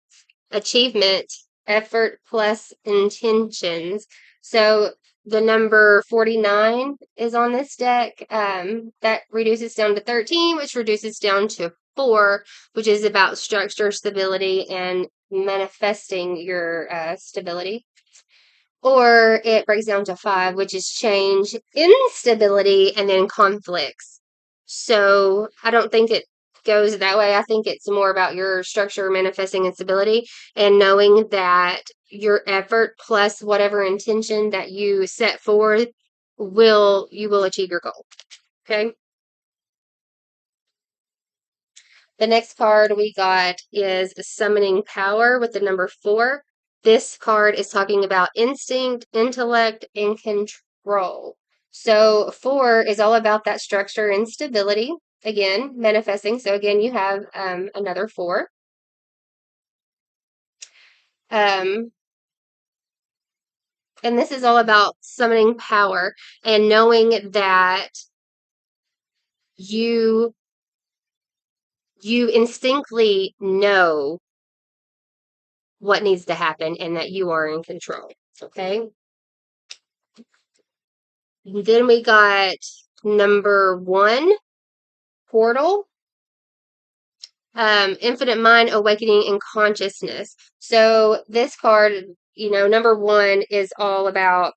A: Achievement, Effort plus Intentions. So the number 49 is on this deck. That reduces down to 13, which reduces down to 4, which is about structure, stability, and manifesting your stability. Or it breaks down to 5, which is change, instability, and then conflicts. So I don't think it goes that way. I think it's more about your structure, manifesting, and stability, and knowing that your effort plus whatever intention that you set forth you will achieve your goal. Okay. The next card we got is Summoning Power with the number 4. This card is talking about instinct, intellect, and control. So 4 is all about that structure and stability. Again, manifesting. So again, you have another 4. And this is all about summoning power and knowing that you instinctively know what needs to happen and that you are in control. Okay. Then we got number 1, Portal. Infinite Mind, Awakening, and Consciousness. So this card, number 1 is all about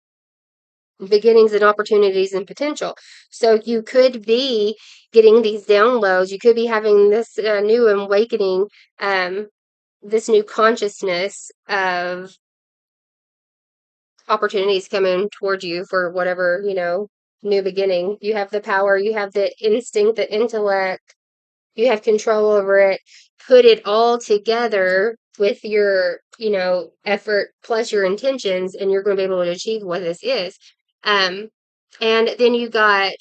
A: beginnings and opportunities and potential. So you could be getting these downloads. You could be having this new awakening, this new consciousness of opportunities coming towards you for whatever, new beginning. You have the power, you have the instinct, the intellect, you have control over it. Put it all together with your, effort plus your intentions, and you're going to be able to achieve what this is. And then you got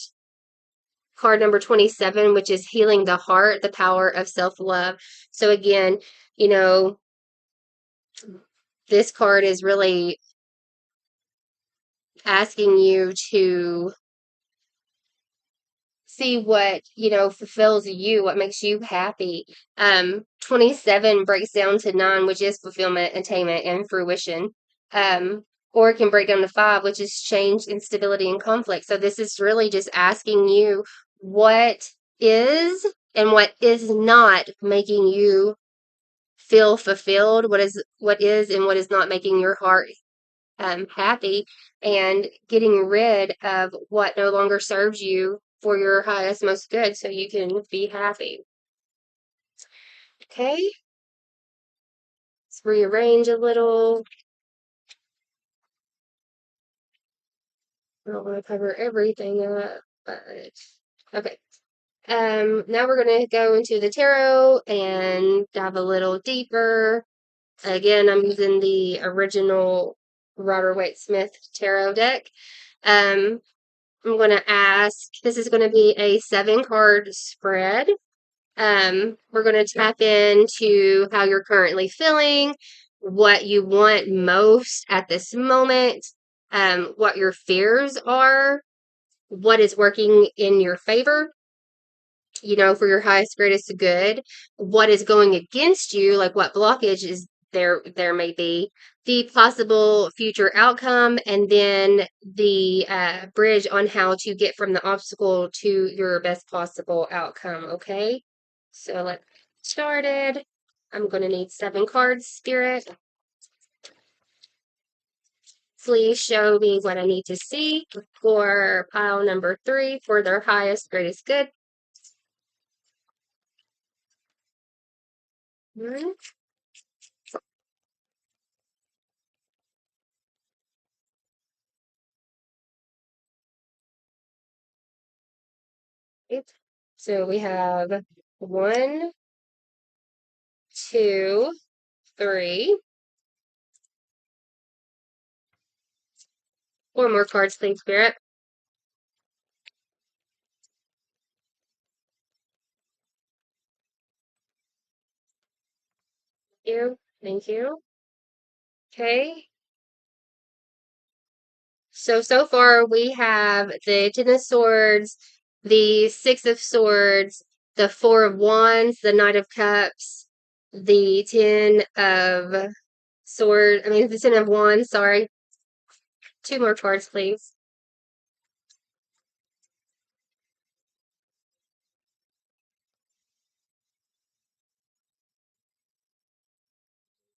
A: card number 27, which is Healing the Heart, the Power of Self-Love. So again, this card is really asking you to see what, fulfills you, what makes you happy. 27 breaks down to 9, which is fulfillment, attainment, and fruition. Or it can break down to 5, which is change, instability, and conflict. So this is really just asking you what is and what is not making you feel fulfilled, what is and what is not making your heart happy, and getting rid of what no longer serves you for your highest, most good, so you can be happy. Okay, let's rearrange a little. I don't want to cover everything up, but okay. Now we're going to go into the tarot and dive a little deeper. Again, I'm using the original Waite Smith tarot deck. I'm going to ask, this is going to be a 7-card spread. We're going to tap into how you're currently feeling, what you want most at this moment, what your fears are, what is working in your favor, for your highest, greatest good, what is going against you, like what blockage is there may be, the possible future outcome, and then the bridge on how to get from the obstacle to your best possible outcome, okay? So let's get started. I'm going to need 7 cards, Spirit. Please show me what I need to see for pile number 3 for their highest, greatest good. Right. So we have 1, 2, 3. 4 more cards, please, Spirit. Thank you. Thank you. Okay. So far we have the Ten of Swords, the Six of Swords, the Four of Wands, the Knight of Cups, the the Ten of Wands, sorry. 2 more cards, please.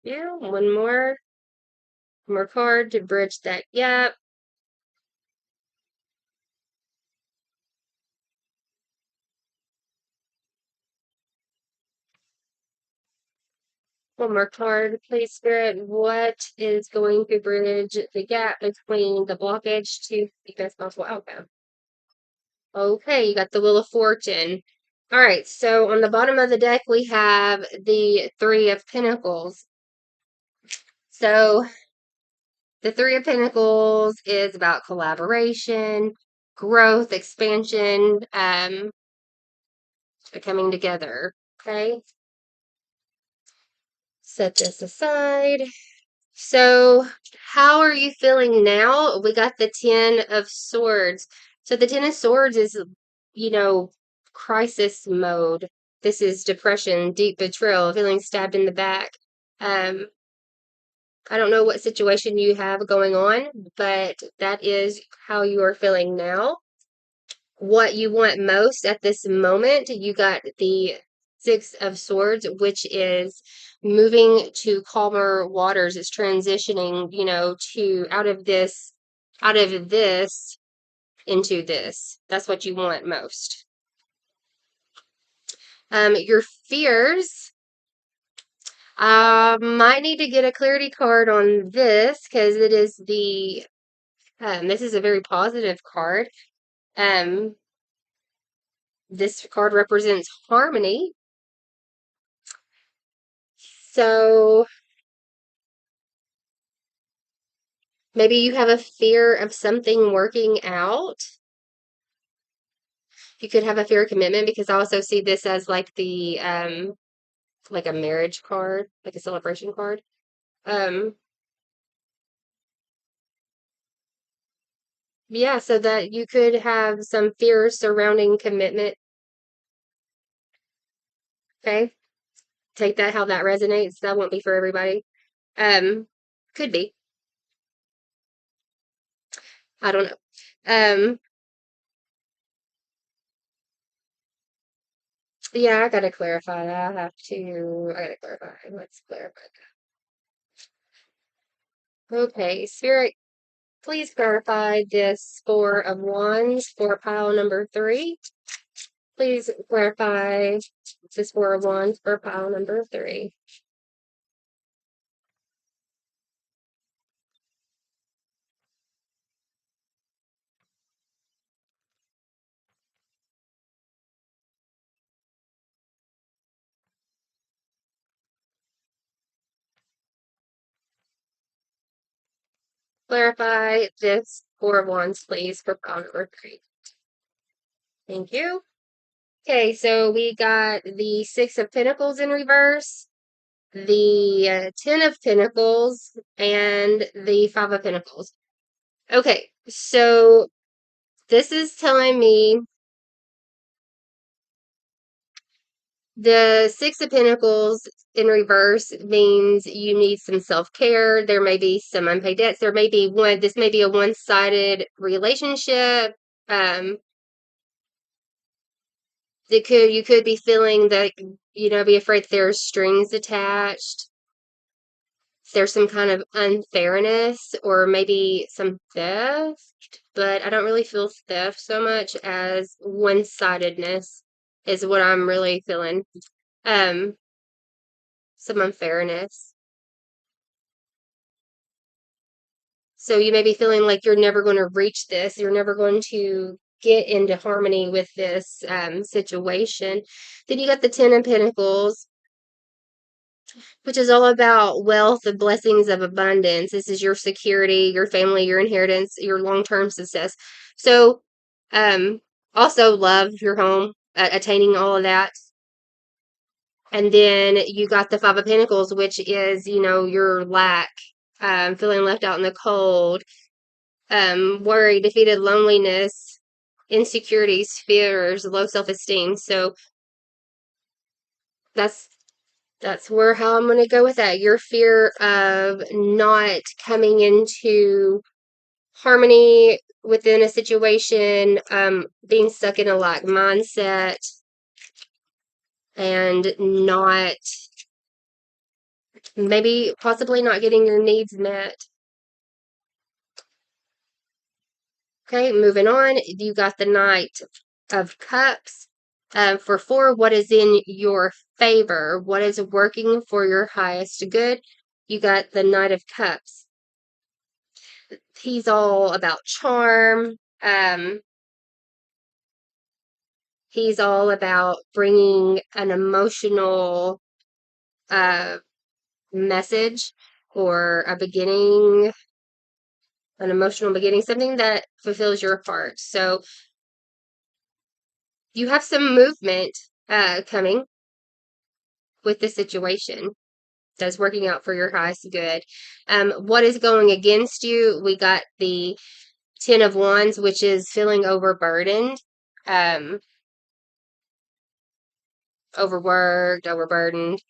A: Yeah, one more card to bridge that gap. One more card, please, Spirit. What is going to bridge the gap between the blockage to the best possible outcome? Okay, you got the Wheel of Fortune. All right, so on the bottom of the deck, we have the Three of Pentacles. So the Three of Pentacles is about collaboration, growth, expansion, coming together. Okay, set this aside. So, how are you feeling now? We got the Ten of Swords. So, the Ten of Swords is, you know, crisis mode. This is depression, deep betrayal, feeling stabbed in the back. Um, I don't know what situation you have going on, but that is how you are feeling now. What you want most at this moment, you got the Six of Swords, which is moving to calmer waters. It's transitioning, to out of this into this. That's what you want most. Your fears, might need to get a clarity card on this because it is this is a very positive card. Um, this card represents harmony. So maybe you have a fear of something working out. You could have a fear of commitment because I also see this as like the like a marriage card, like a celebration card. Um yeah, so that you could have some fears surrounding commitment. Okay. Take that how that resonates. That won't be for everybody. Um could be. I don't know. Um yeah, I gotta clarify that. I gotta clarify. Let's clarify that. Okay, Spirit, please clarify this Four of Wands for pile number 3. Please clarify this Four of Wands for pile number 3. clarify this Four of Wands, please, for pile number 3. Thank you. Okay, so we got the Six of Pentacles in reverse, the Ten of Pentacles, and the Five of Pentacles. Okay, so this is telling me the Six of Pentacles in reverse means you need some self-care. There may be some unpaid debts. There may be this may be a one-sided relationship. You could be feeling that, be afraid there's strings attached. There's some kind of unfairness or maybe some theft, but I don't really feel theft so much as one-sidedness is what I'm really feeling. Some unfairness. So you may be feeling like you're never going to reach this. You're never going to get into harmony with this situation. Then you got the Ten of Pentacles, which is all about wealth and blessings of abundance. This is your security, your family, your inheritance, your long-term success. So, also love, your home, attaining all of that. And then you got the Five of Pentacles, which is, your lack, feeling left out in the cold, worry, defeated, loneliness, insecurities, fears, low self-esteem. So that's how I'm going to go with that. Your fear of not coming into harmony within a situation, being stuck in a lack mindset, and possibly not getting your needs met. Okay, moving on. You got the Knight of Cups. For 4, what is in your favor? What is working for your highest good? You got the Knight of Cups. He's all about charm. He's all about bringing an emotional message or an emotional beginning, something that fulfills your heart. So you have some movement coming with the situation that's working out for your highest good. What is going against you? We got the Ten of Wands, which is feeling overburdened, overworked, overburdened.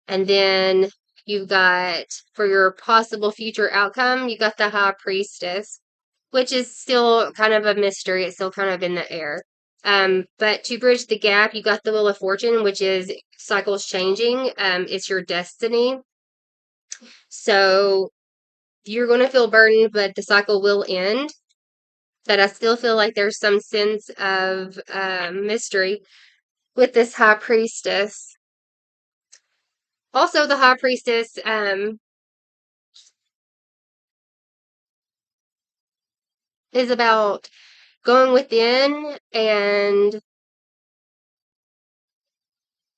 A: And then you've got, for your possible future outcome, you got the High Priestess, which is still kind of a mystery. It's still kind of in the air. But to bridge the gap, you got the Wheel of Fortune, which is cycles changing. It's your destiny. So you're going to feel burdened, but the cycle will end. But I still feel like there's some sense of mystery with this High Priestess. Also, the High Priestess is about going within and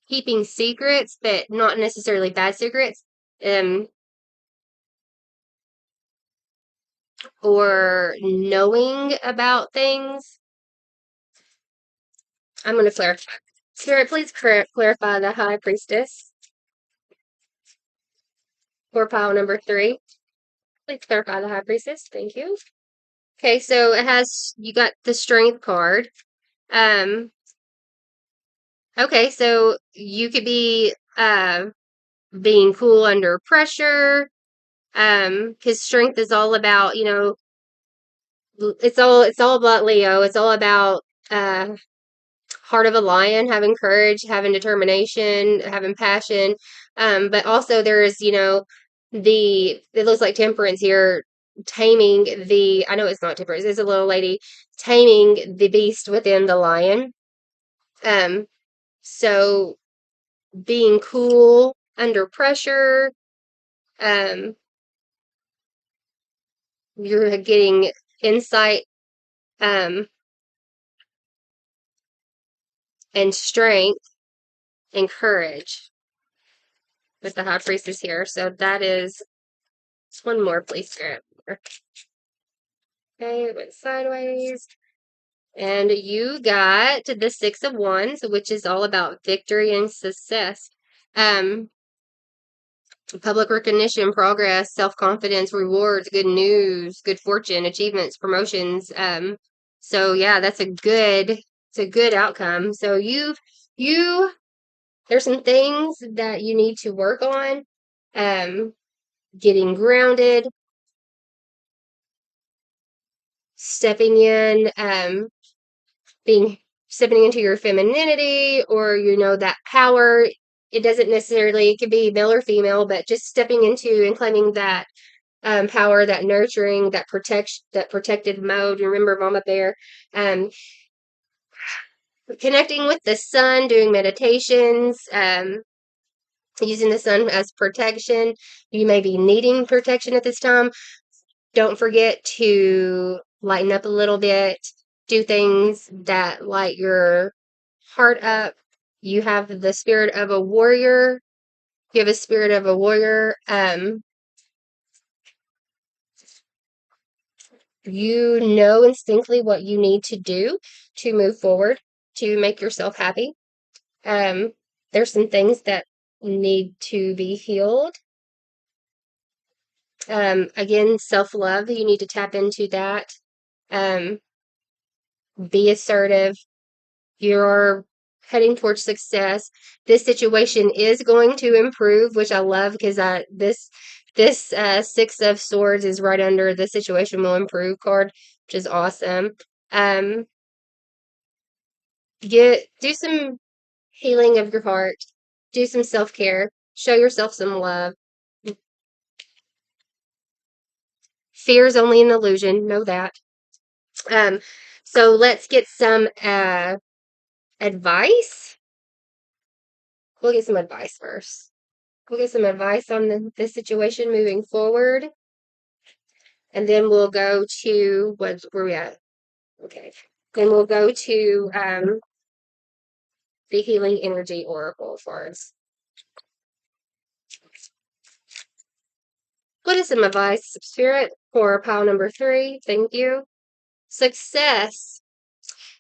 A: keeping secrets, but not necessarily bad secrets, or knowing about things. I'm going to clarify. Spirit, please clarify the High Priestess for pile number 3. Please clarify the High Priestess. Thank you. Okay, so you got the Strength card. Okay, so you could be being cool under pressure, because strength is all about, it's all about Leo. It's all about heart of a lion, having courage, having determination, having passion. But also there's, it looks like Temperance here, taming I know it's not Temperance, it's a little lady taming the beast within the lion. So being cool under pressure, you're getting insight, and strength and courage. with the High Priestess here. So that is one more, please, Spirit. Okay, it went sideways. And you got the Six of Wands, which is all about victory and success. Public recognition, progress, self-confidence, rewards, good news, good fortune, achievements, promotions. So yeah, it's a good outcome. So there's some things that you need to work on. Getting grounded, stepping in, stepping into your femininity, or that power. It doesn't necessarily, it could be male or female, but just stepping into and claiming that power, that nurturing, that protected mode. Remember Mama Bear. Connecting with the sun, doing meditations, using the sun as protection. You may be needing protection at this time. Don't forget to lighten up a little bit. Do things that light your heart up. You have the spirit of a warrior. You have a spirit of a warrior. You know instinctively what you need to do to move forward, to make yourself happy. There's some things that need to be healed. Again, self-love, you need to tap into that. Be assertive. You're heading towards success. This situation is going to improve, which I love because this Six of Swords is right under the situation will improve card, which is awesome. Do some healing of your heart. Do some self-care. Show yourself some love. Fear is only an illusion. Know that. So let's get some advice. We'll get some advice first. We'll get some advice on this situation moving forward. And then we'll go to, where we at? Okay. Then we'll go to the Healing Energy Oracle cards. What is some advice, Spirit, for pile number 3? Thank you. Success.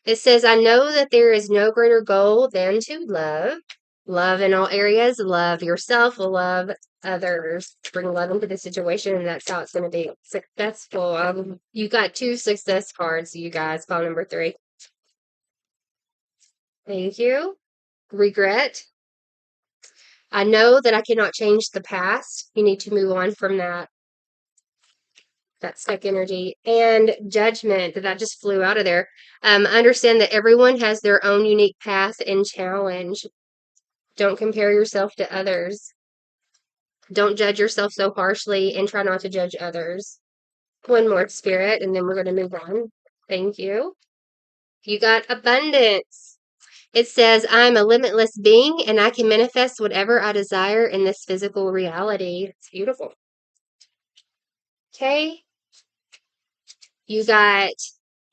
A: It says, I know that there is no greater goal than to love. Love in all areas. Love yourself. Love others. Bring love into the situation, and that's how it's going to be successful. You got 2 success cards, you guys. Pile number 3. Thank you. Regret. I know that I cannot change the past. You need to move on from that. That stuck energy. And judgment. That just flew out of there. Understand that everyone has their own unique path and challenge. Don't compare yourself to others. Don't judge yourself so harshly, and try not to judge others. One more, Spirit, and then we're going to move on. Thank you. You got abundance. It says, I'm a limitless being, and I can manifest whatever I desire in this physical reality. It's beautiful. Okay. You got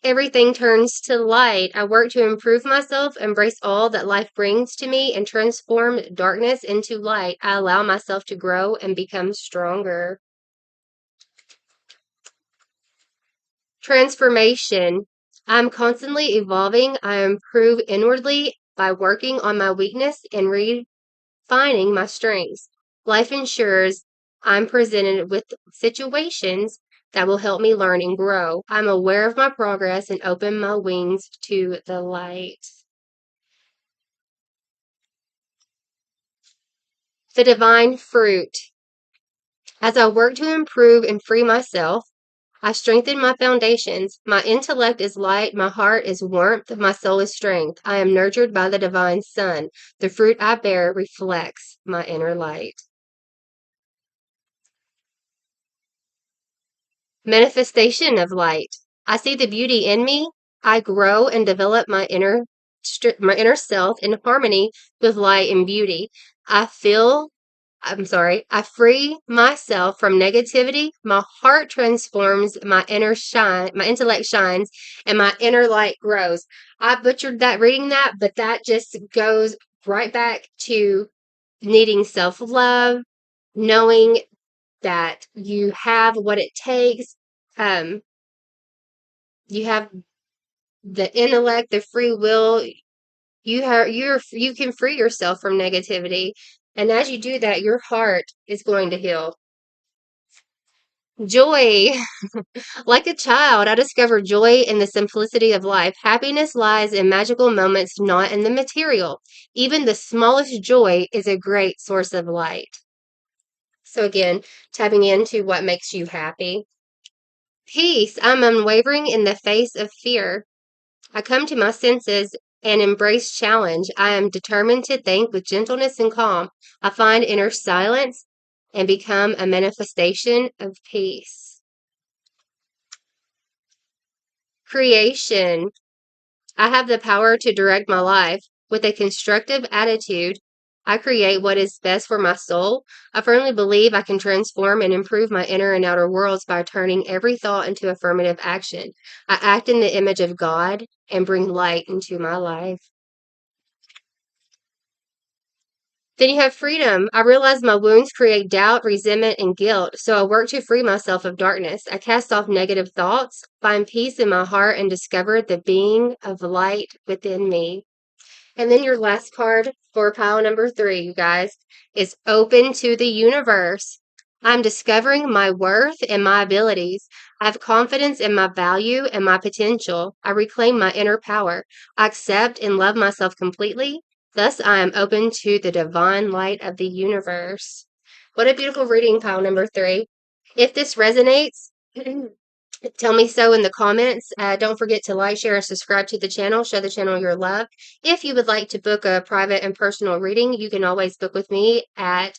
A: everything turns to light. I work to improve myself, embrace all that life brings to me, and transform darkness into light. I allow myself to grow and become stronger. Transformation. I'm constantly evolving. I improve inwardly by working on my weakness and refining my strengths. Life ensures I'm presented with situations that will help me learn and grow. I'm aware of my progress and open my wings to the light. The divine fruit. As I work to improve and free myself, I strengthen my foundations. My intellect is light, my heart is warmth, my soul is strength. I am nurtured by the divine sun. The fruit I bear reflects my inner light. Manifestation of light. I see the beauty in me. I grow and develop my inner self in harmony with light and beauty. I free myself from negativity. My heart transforms, my intellect shines, and my inner light grows. I butchered that reading that, but that just goes right back to needing self-love, knowing that you have what it takes. You have the intellect, the free will. You can free yourself from negativity. And as you do that, your heart is going to heal. Joy. Like a child, I discovered joy in the simplicity of life. Happiness lies in magical moments, not in the material. Even the smallest joy is a great source of light. So again, tapping into what makes you happy. Peace. I'm unwavering in the face of fear. I come to my senses and embrace challenge. I am determined to think with gentleness and calm. I find inner silence and become a manifestation of peace. Creation. I have the power to direct my life. With a constructive attitude, I create what is best for my soul. I firmly believe I can transform and improve my inner and outer worlds by turning every thought into affirmative action. I act in the image of God and bring light into my life. Then you have freedom. I realize my wounds create doubt, resentment, and guilt, so I work to free myself of darkness. I cast off negative thoughts, find peace in my heart, and discover the being of light within me. And then your last card for pile number 3, you guys, is open to the universe. I'm discovering my worth and my abilities. I have confidence in my value and my potential. I reclaim my inner power. I accept and love myself completely. Thus, I am open to the divine light of the universe. What a beautiful reading, pile number 3. If this resonates, tell me so in the comments. Don't forget to like, share, and subscribe to the channel. Show the channel your love. If you would like to book a private and personal reading, you can always book with me at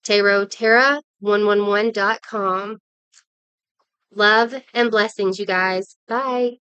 A: tarotterra111.com. Love and blessings, you guys. Bye.